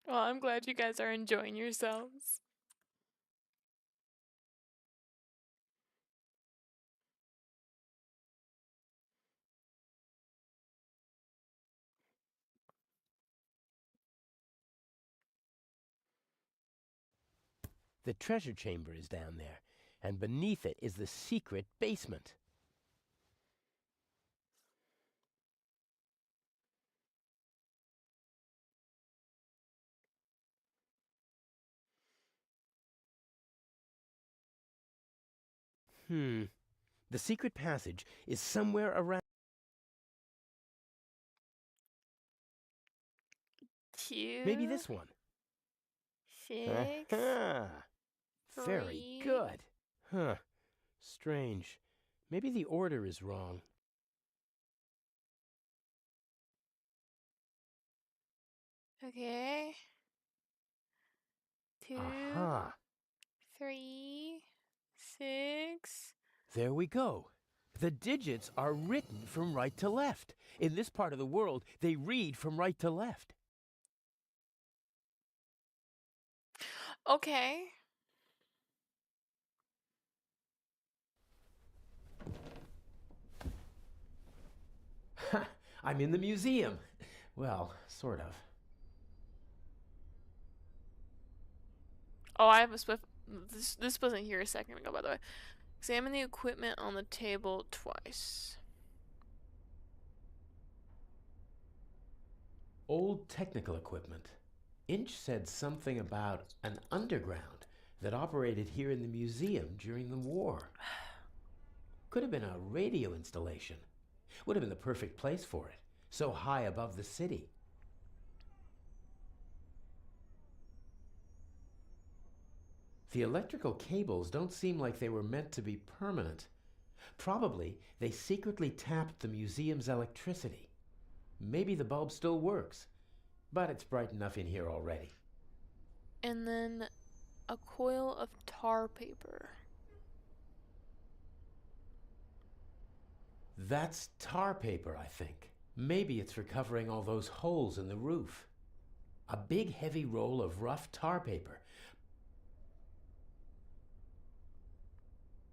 Well, I'm glad you guys are enjoying yourselves. The treasure chamber is down there, and beneath it is the secret basement. The secret passage is somewhere around. Maybe this one. 6. Very 3. good. Huh. Strange. Maybe the order is wrong. Okay. 2. Aha. 3. 6. There we go. The digits are written from right to left. In this part of the world, they read from right to left. Okay. I'm in the museum. Well, sort of. Oh, I have a swift. This wasn't here a second ago, by the way. Examine the equipment on the table twice. Old technical equipment. Inch said something about an underground that operated here in the museum during the war. Could have been a radio installation. Would have been the perfect place for it, so high above the city. The electrical cables don't seem like they were meant to be permanent. Probably they secretly tapped the museum's electricity. Maybe the bulb still works, but it's bright enough in here already. And then a coil of tar paper. That's tar paper, I think. Maybe it's for covering all those holes in the roof. A big heavy roll of rough tar paper.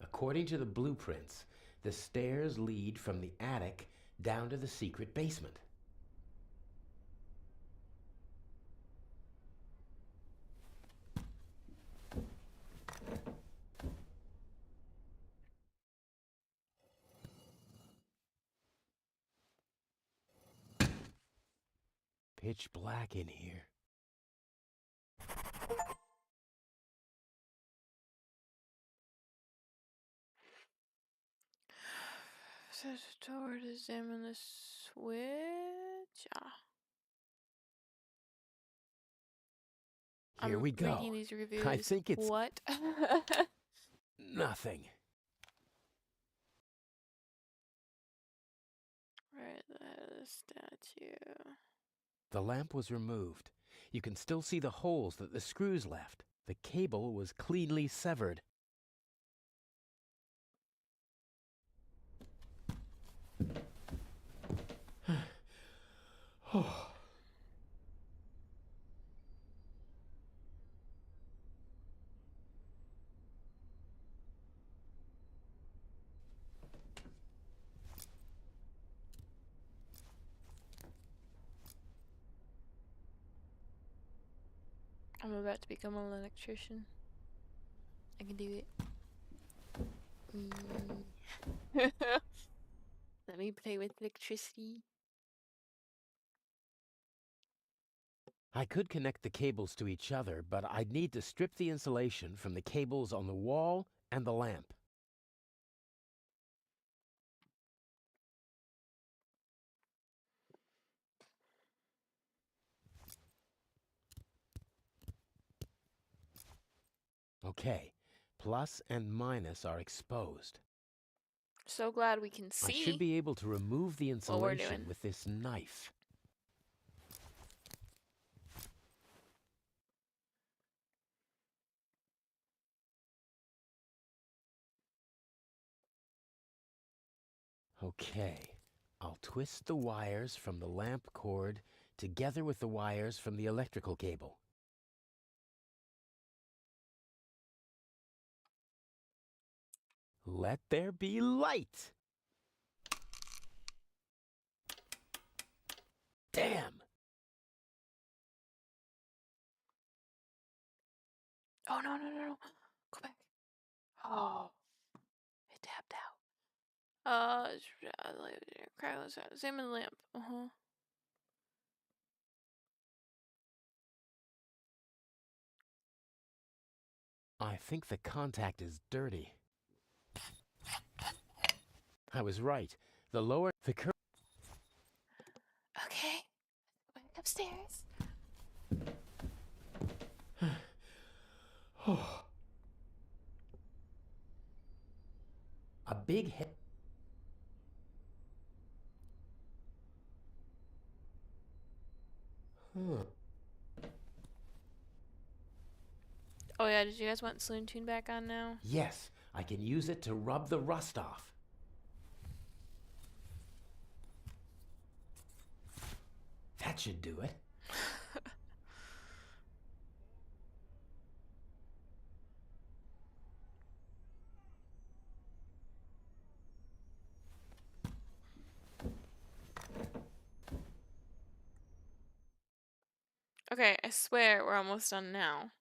According to the blueprints, the stairs lead from the attic down to the secret basement. Pitch black in here. Set the door to examine the switch. Here we go. Reading these reviews. I think it's what? nothing. Right, the statue. The lamp was removed. You can still see the holes that the screws left. The cable was cleanly severed. Oh. I'm about to become an electrician. I can do it. Let me play with electricity. I could connect the cables to each other, but I'd need to strip the insulation from the cables on the wall and the lamp. Okay, plus and minus are exposed. So glad we can see. I should be able to remove the what we're insulation doing. with this knife. Okay, I'll twist the wires from the lamp cord together with the wires from the electrical cable. Let there be light! Damn! Oh, no. Go back. Oh. It tapped out. Examine the lamp. I think the contact is dirty. I was right. The lower... The current... Okay. Go back upstairs. A big head... Oh yeah, did you guys want Saloon Tune back on now? Yes, I can use it to rub the rust off. That should do it. Okay, I swear we're almost done now.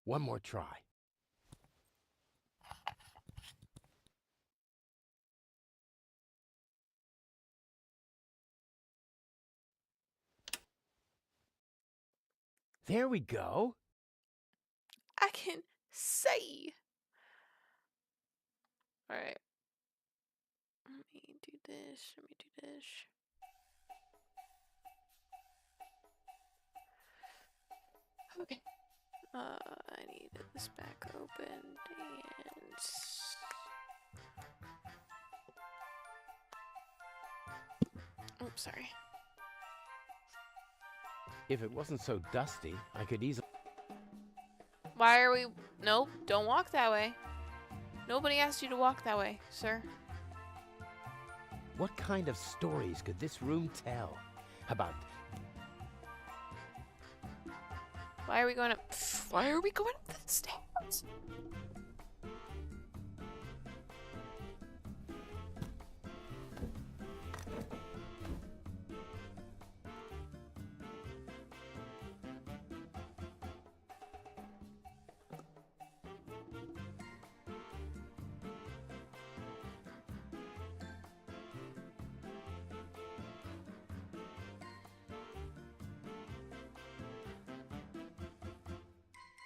One more try. There we go. I can see. Alright. Let me do this. Let me do this. Okay. I need this back opened and... Oops, sorry. If it wasn't so dusty, I could easily... Why are we... Nope, don't walk that way. Nobody asked you to walk that way, sir. What kind of stories could this room tell? About... Why are we going up... Why are we going up the stairs?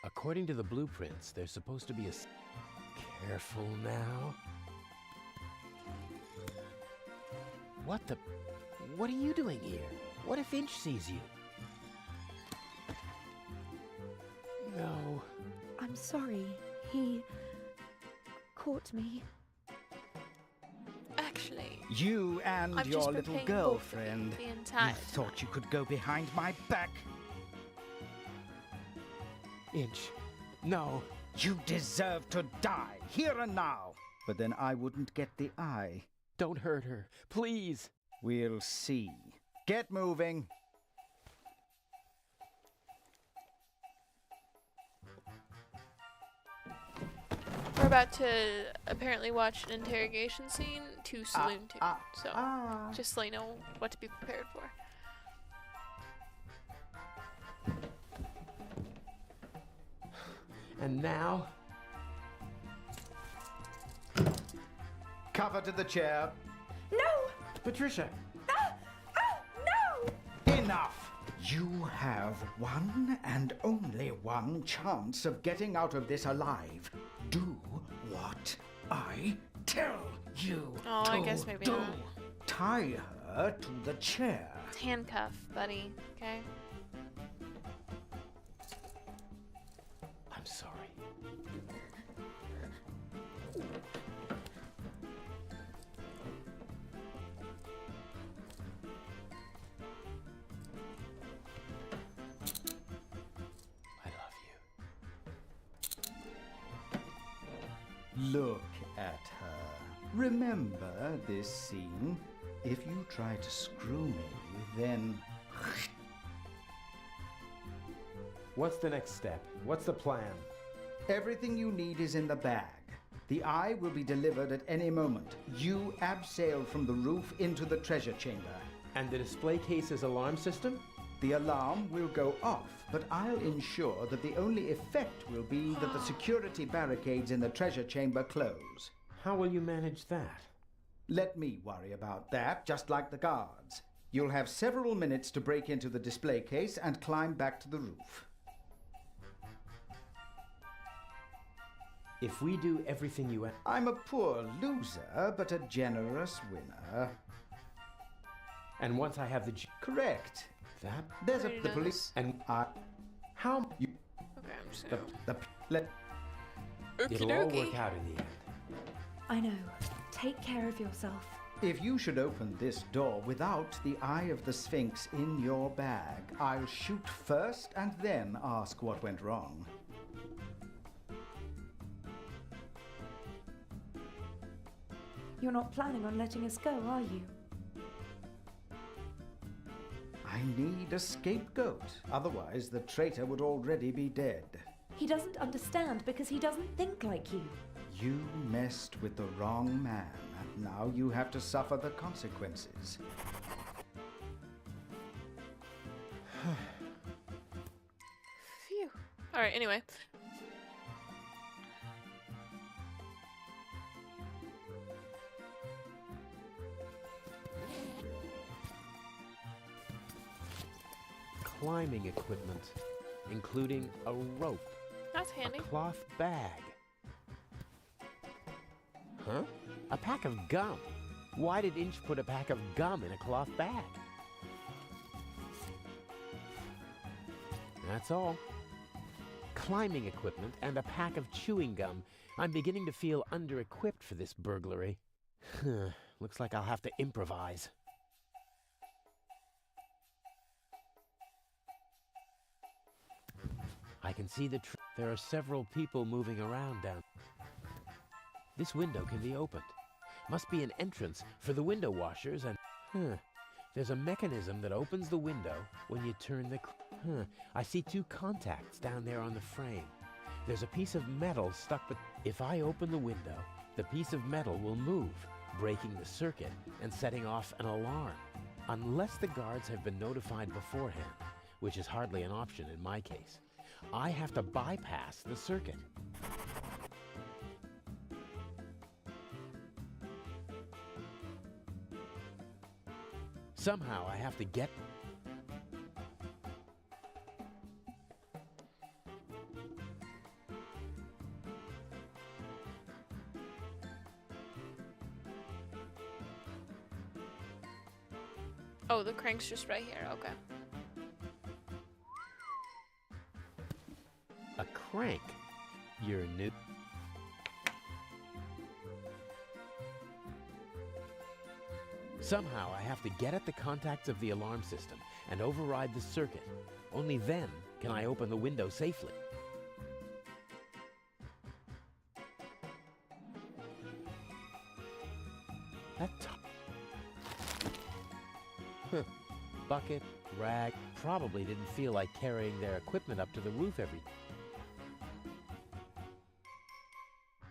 According to the blueprints, there's supposed to be a... Careful now. What the... What are you doing here? What if Inch sees you? No. I'm sorry. He caught me. Actually, You and I've your just been little paying girlfriend. the entire You thought you could go behind my back? Inch. No. You deserve to die, here and now. But then I wouldn't get the eye. Don't hurt her. Please. We'll see. Get moving. we're about to apparently watch an interrogation scene to Saloon 2. So, just so you know what to be prepared for. And now... Cover to the chair. No! Patricia! No! Enough! You have one and only one chance of getting out of this alive. Do what I tell you Oh, to I guess maybe do. not. Tie her to the chair. It's handcuff, buddy. Okay? I'm sorry. I love you. Look at her. Remember this scene? If you try to screw me, then... What's the next step? What's the plan? Everything you need is in the bag. The eye will be delivered at any moment. You abseil from the roof into the treasure chamber. And the display case's alarm system? The alarm will go off, but I'll ensure that the only effect will be that the security barricades in the treasure chamber close. How will you manage that? Let me worry about that, just like the guards. You'll have several minutes to break into the display case and climb back to the roof. If we do everything you ask... I'm a poor loser, but a generous winner. And once I have the... Correct. That? There's Already the know police this. and I... How... You... Okay, I'm just The... gonna... Let... It'll all work out in the end. I know. Take care of yourself. If you should open this door without the Eye of the Sphinx in your bag, I'll shoot first and then ask what went wrong. You're not planning on letting us go, are you? I need a scapegoat. Otherwise, the traitor would already be dead. He doesn't understand because he doesn't think like you. You messed with the wrong man, and now you have to suffer the consequences. Phew. Alright, anyway. climbing equipment, including a rope, That's handy. a cloth bag. Huh? A pack of gum. Why did Inch put a pack of gum in a cloth bag? That's all. Climbing equipment and a pack of chewing gum. I'm beginning to feel under-equipped for this burglary. Looks like I'll have to improvise. I can see there are several people moving around down. This window can be opened. Must be an entrance for the window washers and... There's a mechanism that opens the window when you turn the... I see two contacts down there on the frame. There's a piece of metal stuck, but if I open the window, the piece of metal will move, breaking the circuit and setting off an alarm. Unless the guards have been notified beforehand, which is hardly an option in my case, I have to bypass the circuit. Somehow I have to get... Oh, the crank's just right here. Okay. A crank? You're new. Somehow I have to get at the contacts of the alarm system and override the circuit. Only then can I open the window safely. Bucket, rag, probably didn't feel like carrying their equipment up to the roof every...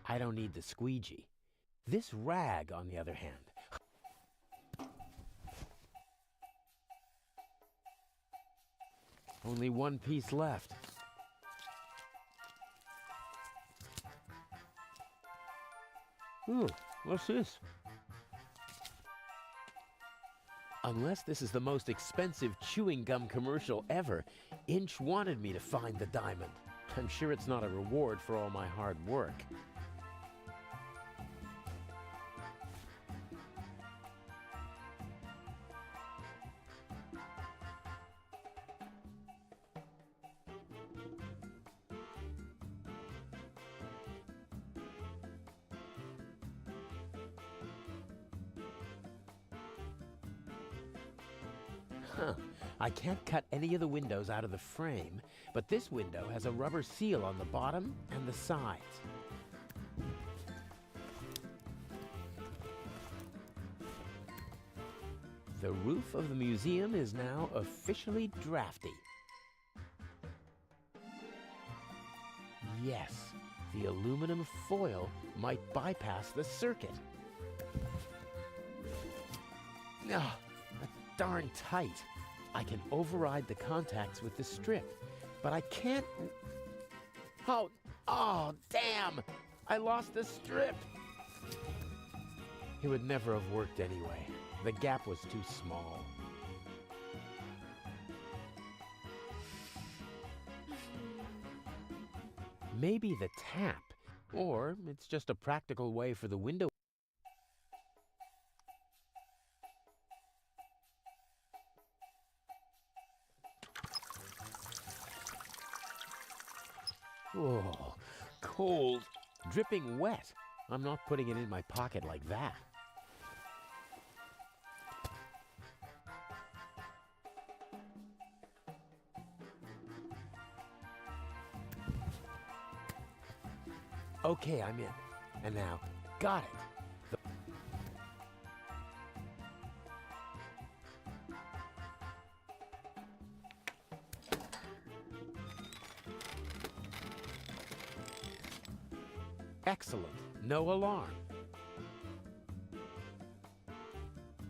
I don't need the squeegee. This rag, on the other hand... Only one piece left. Ooh, what's this? Unless this is the most expensive chewing gum commercial ever, Inch wanted me to find the diamond. I'm sure it's not a reward for all my hard work. I can't cut any of the windows out of the frame, but this window has a rubber seal on the bottom and the sides. The roof of the museum is now officially drafty. Yes, the aluminum foil might bypass the circuit. Ah, that's darn tight. I can override the contacts with the strip, but I can't... Oh, damn! I lost the strip! It would never have worked anyway. The gap was too small. Maybe the tap, or it's just a practical way for the window. Oh, cold, dripping wet. I'm not putting it in my pocket like that. Okay, I'm in. And now, got it. Excellent. No alarm.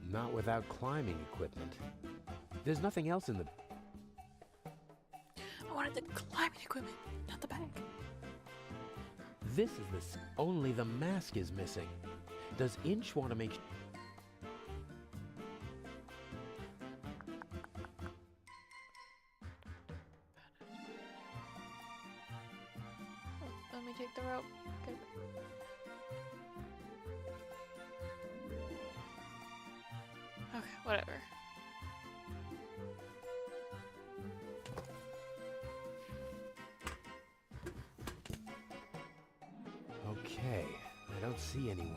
Not without climbing equipment. There's nothing else in the... I wanted the climbing equipment, not the bag. This is this. Only the mask is missing. Does Inch want to make... Take the rope. Good. Okay, whatever. Okay, I don't see anyone.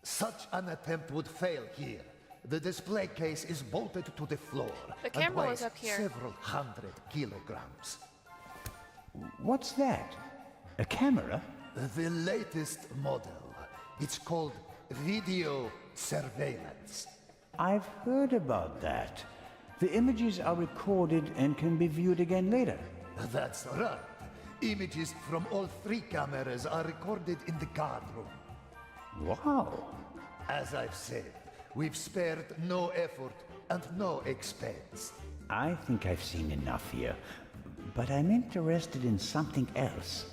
Such an attempt would fail here. The display case is bolted to the floor The and camera was weighs up here. several hundred kilograms. What's that? A camera? The latest model. It's called video surveillance. I've heard about that. The images are recorded and can be viewed again later. That's right. Images from all 3 cameras are recorded in the guard room. Wow. As I've said, we've spared no effort and no expense. I think I've seen enough here, but I'm interested in something else.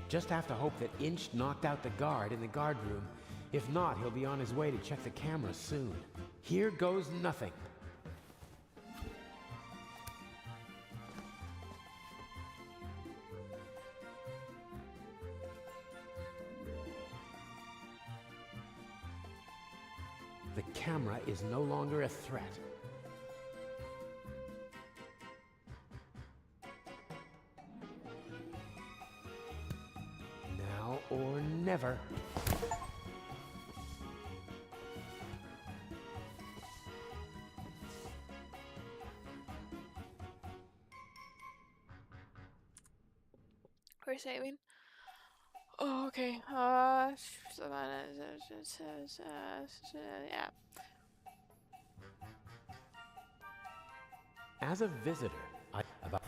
Just have to hope that Inch knocked out the guard in the guard room. If not, he'll be on his way to check the camera soon. Here goes nothing. The camera is no longer a threat. Now or never. We're saving. Oh, okay. Yeah. As a visitor, about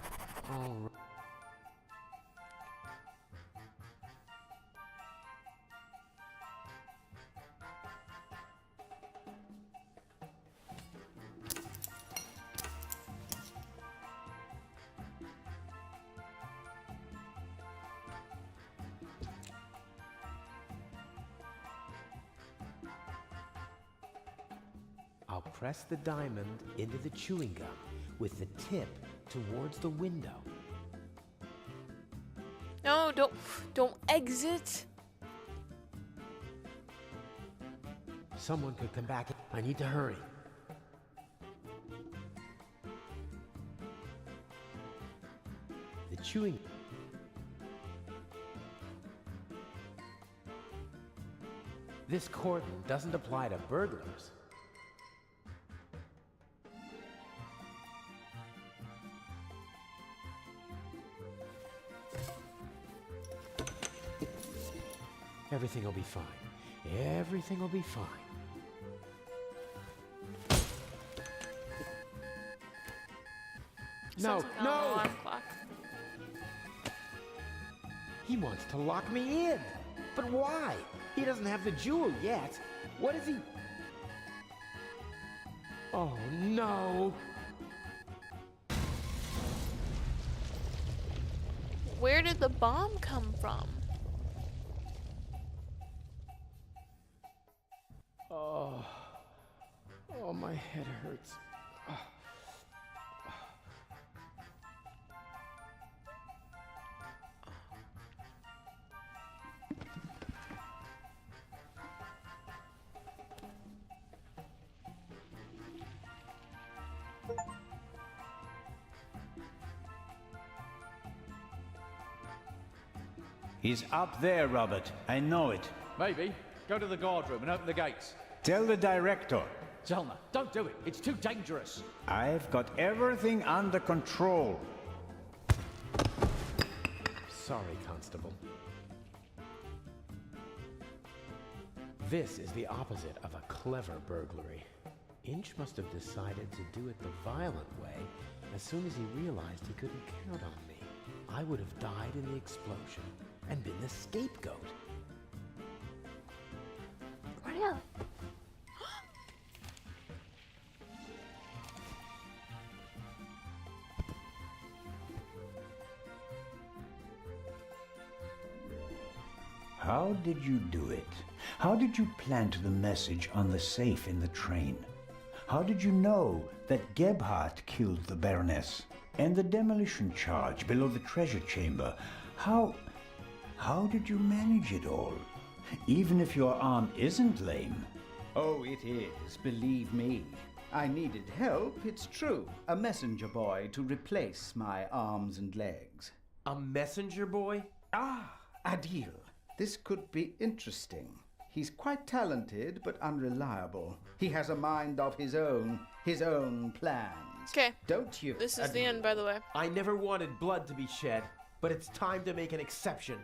all right. I'll press the diamond into the chewing gum with the tip towards the window. No, don't exit. Someone could come back. I need to hurry. The chewing. This cordon doesn't apply to burglars. Everything will be fine. Everything will be fine. No, Sounds like an no! alarm clock. He wants to lock me in. But why? He doesn't have the jewel yet. What is he? Oh, no. Where did the bomb come from? Oh, my head hurts. He's up there, Robert. I know it. Maybe. Go to the guard room and open the gates. Tell the director. Zelna, don't do it. It's too dangerous. I've got everything under control. Sorry, Constable. This is the opposite of a clever burglary. Inch must have decided to do it the violent way as soon as he realized he couldn't count on me. I would have died in the explosion and been the scapegoat. Mario. How did you do it? How did you plant the message on the safe in the train? How did you know that Gebhardt killed the Baroness? And the demolition charge below the treasure chamber? How did you manage it all? Even if your arm isn't lame. Oh, it is, believe me. I needed help, it's true. A messenger boy to replace my arms and legs. A messenger boy? Ah, Adil. This could be interesting. He's quite talented, but unreliable. He has a mind of his own plans. Okay. Don't you? This is the end, by the way. I never wanted blood to be shed, but it's time to make an exception.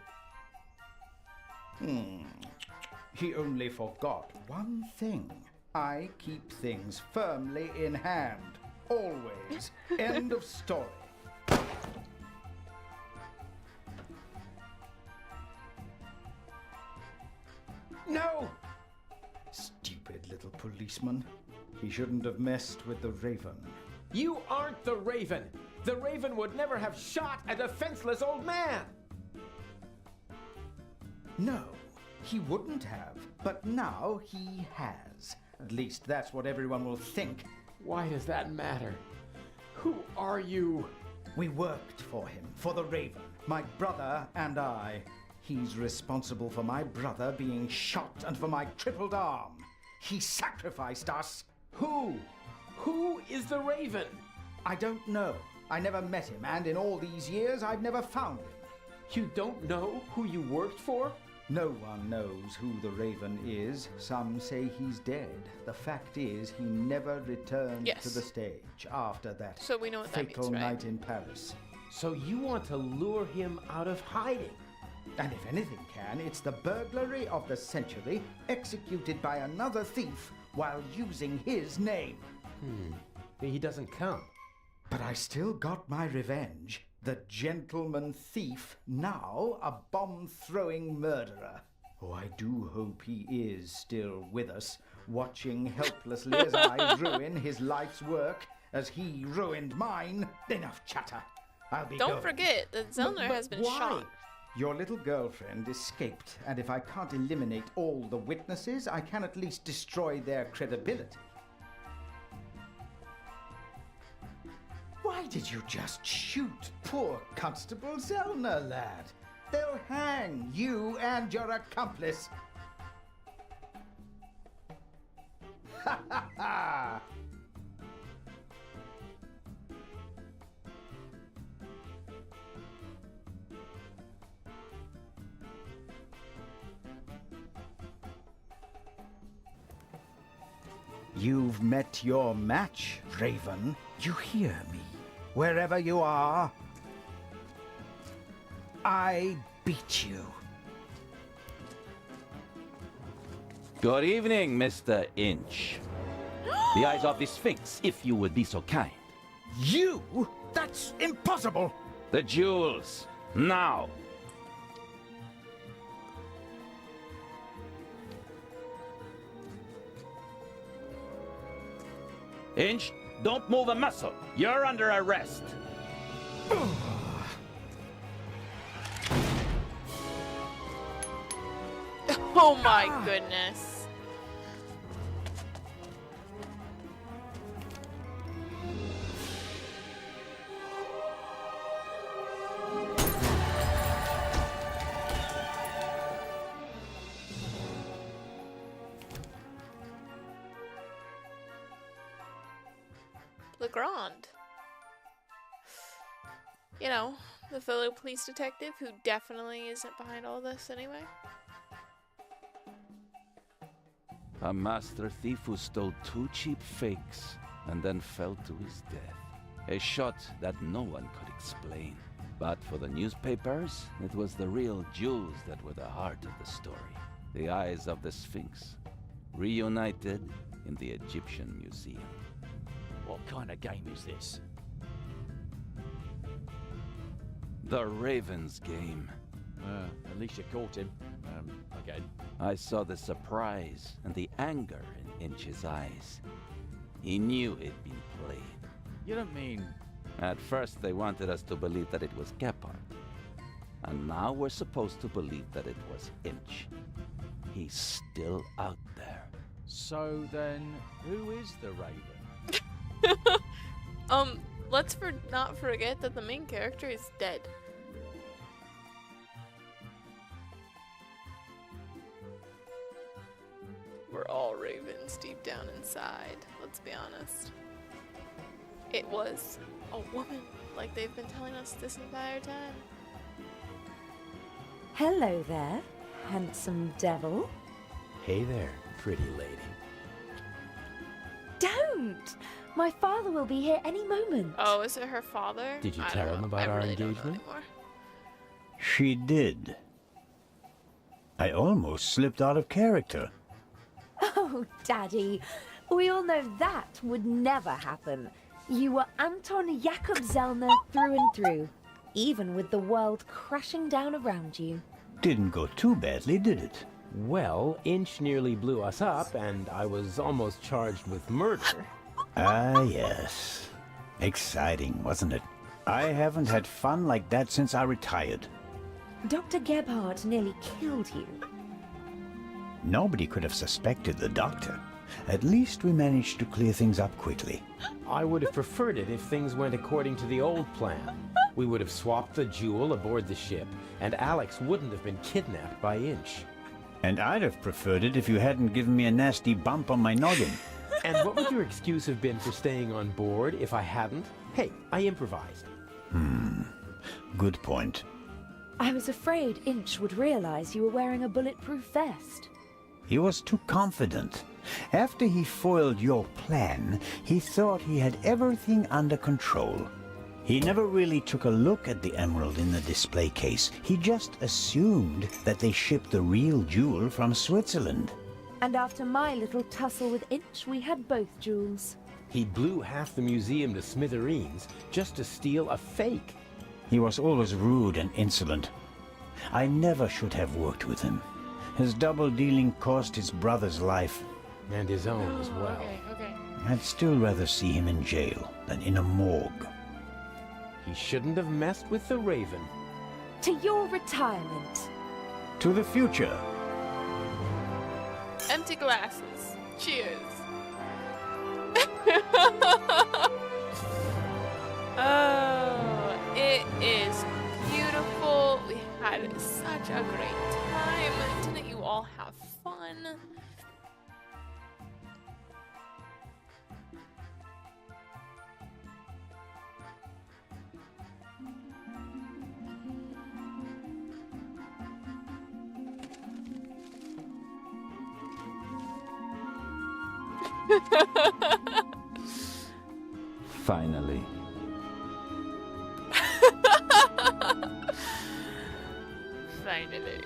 He only forgot one thing. I keep things firmly in hand. Always. End of story. No! Stupid little policeman. He shouldn't have messed with the Raven. You aren't the Raven! The Raven would never have shot a defenseless old man! No, he wouldn't have. But now he has. At least that's what everyone will think. Why does that matter? Who are you? We worked for him, for the Raven, my brother and I. He's responsible for my brother being shot and for my crippled arm. He sacrificed us. Who? Who is the Raven? I don't know. I never met him, and in all these years, I've never found him. You don't know who you worked for? No one knows who the Raven is. Some say he's dead. The fact is, he never returned to the stage after that So we know what that fatal means, right? night in Paris. So you want to lure him out of hiding? And if anything can, it's the burglary of the century executed by another thief while using his name. He doesn't come. But I still got my revenge. The gentleman thief, now a bomb-throwing murderer. Oh, I do hope he is still with us, watching helplessly as I ruin his life's work, as he ruined mine. Enough chatter. I'll be Don't going. forget that Zellner has been shot. Your little girlfriend escaped, and if I can't eliminate all the witnesses, I can at least destroy their credibility. Why did you just shoot poor Constable Zellner, lad? They'll hang you and your accomplice. Ha ha ha! You've met your match, Raven. You hear me? Wherever you are, I beat you. Good evening, Mr. Inch. The eyes of the Sphinx, if you would be so kind. You? That's impossible! The jewels, now! Inch, don't move a muscle. You're under arrest. Oh my goodness. Legrand. You know, the fellow police detective who definitely isn't behind all this anyway. A master thief who stole 2 cheap fakes and then fell to his death. A shot that no one could explain. But for the newspapers, it was the real jewels that were the heart of the story. The eyes of the Sphinx, reunited in the Egyptian Museum. What kind of game is this? The Raven's game. At least you caught him. Again. I saw the surprise and the anger in Inch's eyes. He knew it'd been played. You don't mean... At first they wanted us to believe that it was Gephardt. And now we're supposed to believe that it was Inch. He's still out there. So then, who is the Raven? Let's not forget that the main character is dead. We're all ravens deep down inside, let's be honest. It was a woman, like they've been telling us this entire time. Hello there, handsome devil. Hey there, pretty lady. Don't! My father will be here any moment. Oh, is it her father? Did you tell him about our engagement? She did. I almost slipped out of character. Oh, Daddy, we all know that would never happen. You were Anton Jakob Zellner through and through, even with the world crashing down around you. Didn't go too badly, did it? Well, Inch nearly blew us up, and I was almost charged with murder. Ah, yes. Exciting, wasn't it? I haven't had fun like that since I retired. Dr. Gebhardt nearly killed you. Nobody could have suspected the doctor. At least we managed to clear things up quickly. I would have preferred it if things went according to the old plan. We would have swapped the jewel aboard the ship, and Alex wouldn't have been kidnapped by Inch. And I'd have preferred it if you hadn't given me a nasty bump on my noggin. And what would your excuse have been for staying on board if I hadn't? Hey, I improvised. Good point. I was afraid Inch would realize you were wearing a bulletproof vest. He was too confident. After he foiled your plan, he thought he had everything under control. He never really took a look at the emerald in the display case. He just assumed that they shipped the real jewel from Switzerland. And after my little tussle with Inch, we had both jewels. He blew half the museum to smithereens just to steal a fake. He was always rude and insolent. I never should have worked with him. His double-dealing cost his brother's life. And his own as well. Okay. I'd still rather see him in jail than in a morgue. He shouldn't have messed with the Raven. To your retirement. To the future. Empty glasses. Cheers. Oh, it is beautiful. We had such a great time. Didn't you all have fun? Finally. Finally.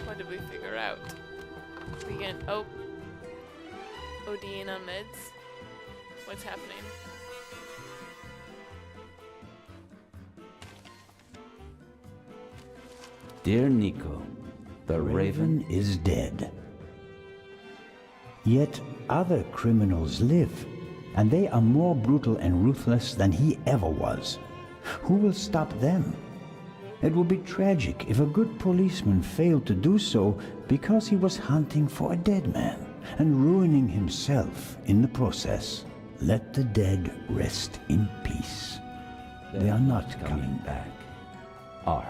What did we figure out? We can ODing on meds? What's happening? Dear Nico, the Raven is dead. Yet other criminals live, and they are more brutal and ruthless than he ever was. Who will stop them? It would be tragic if a good policeman failed to do so because he was hunting for a dead man and ruining himself in the process. Let the dead rest in peace. They are not coming back. R.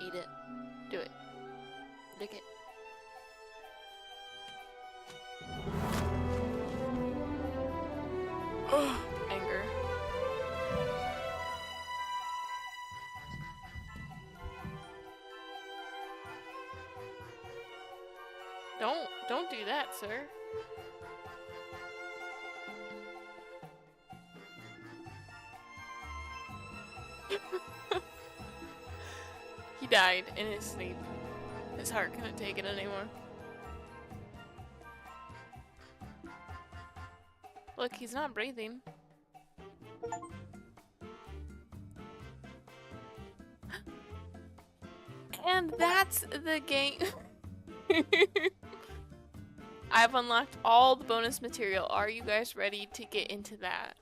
Eat it. Do it. Lick it. Anger. Don't do that, sir. He died in his sleep. His heart couldn't take it anymore. Look, he's not breathing. And that's the game. I've unlocked all the bonus material. Are you guys ready to get into that?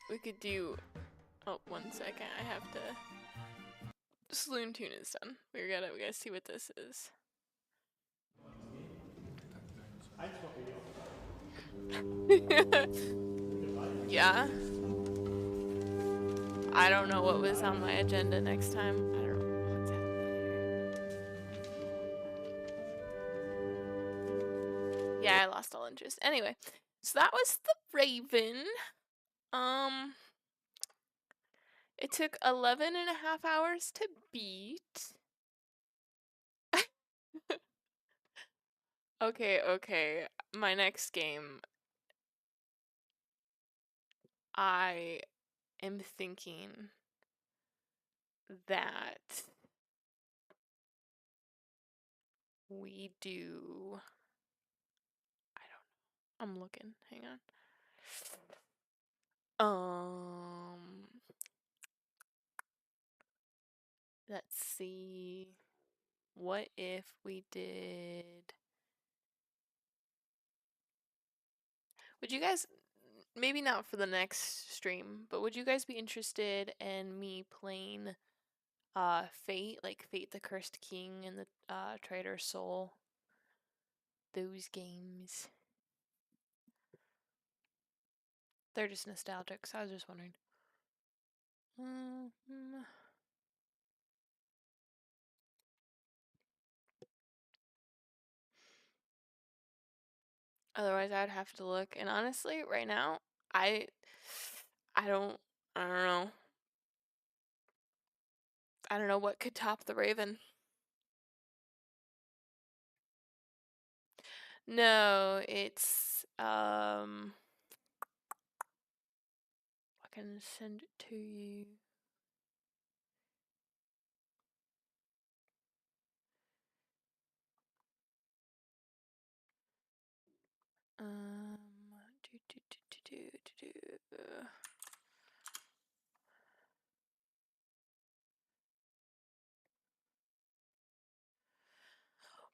We could do. Oh, 1 second. I have to. Saloon Tune is done. We gotta see what this is. Yeah. I don't know what was on my agenda next time. I don't know what's happening. Yeah, I lost all interest. Anyway, so that was the Raven. It took 11 and a half hours to beat. Okay. My next game, I am thinking that we do. I don't know. I'm looking. Hang on. Let's see. What if we did? Would you guys, maybe not for the next stream, but would you guys be interested in me playing Fate, like Fate the Cursed King and the Traitor's Soul? Those games. They're just nostalgic, so I was just wondering. Otherwise, I'd have to look. And honestly, right now, I don't know. I don't know what could top the Raven. No, it's I can send it to you.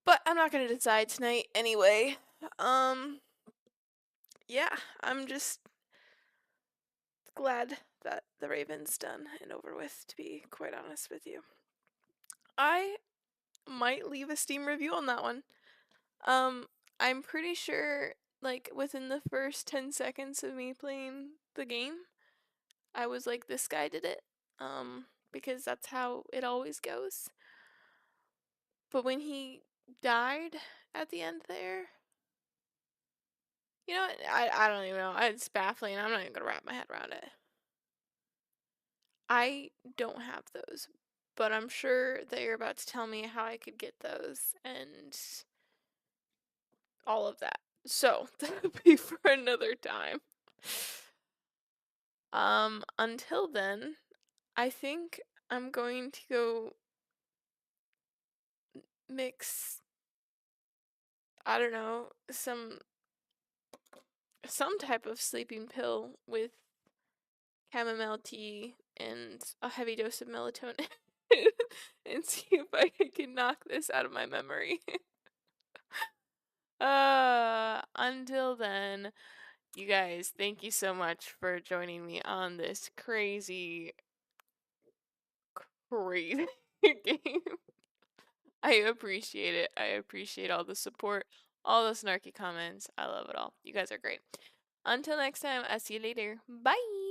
But I'm not gonna decide tonight anyway. Yeah, I'm just glad that the Raven's done and over with, to be quite honest with you. I might leave a Steam review on that one. I'm pretty sure, like, within the first 10 seconds of me playing the game, I was like, this guy did it. Because that's how it always goes. But when he died at the end there, you know, I don't even know. It's baffling. I'm not even gonna wrap my head around it. I don't have those, but I'm sure that you're about to tell me how I could get those and all of that. So that'll be for another time. Until then, I think I'm going to go mix, I don't know, some type of sleeping pill with chamomile tea and a heavy dose of melatonin and see if I can knock this out of my memory. Until then, you guys, thank you so much for joining me on this crazy game. I appreciate it. I appreciate all the support, all the snarky comments. I love it all. You guys are great. Until next time, I'll see you later. Bye!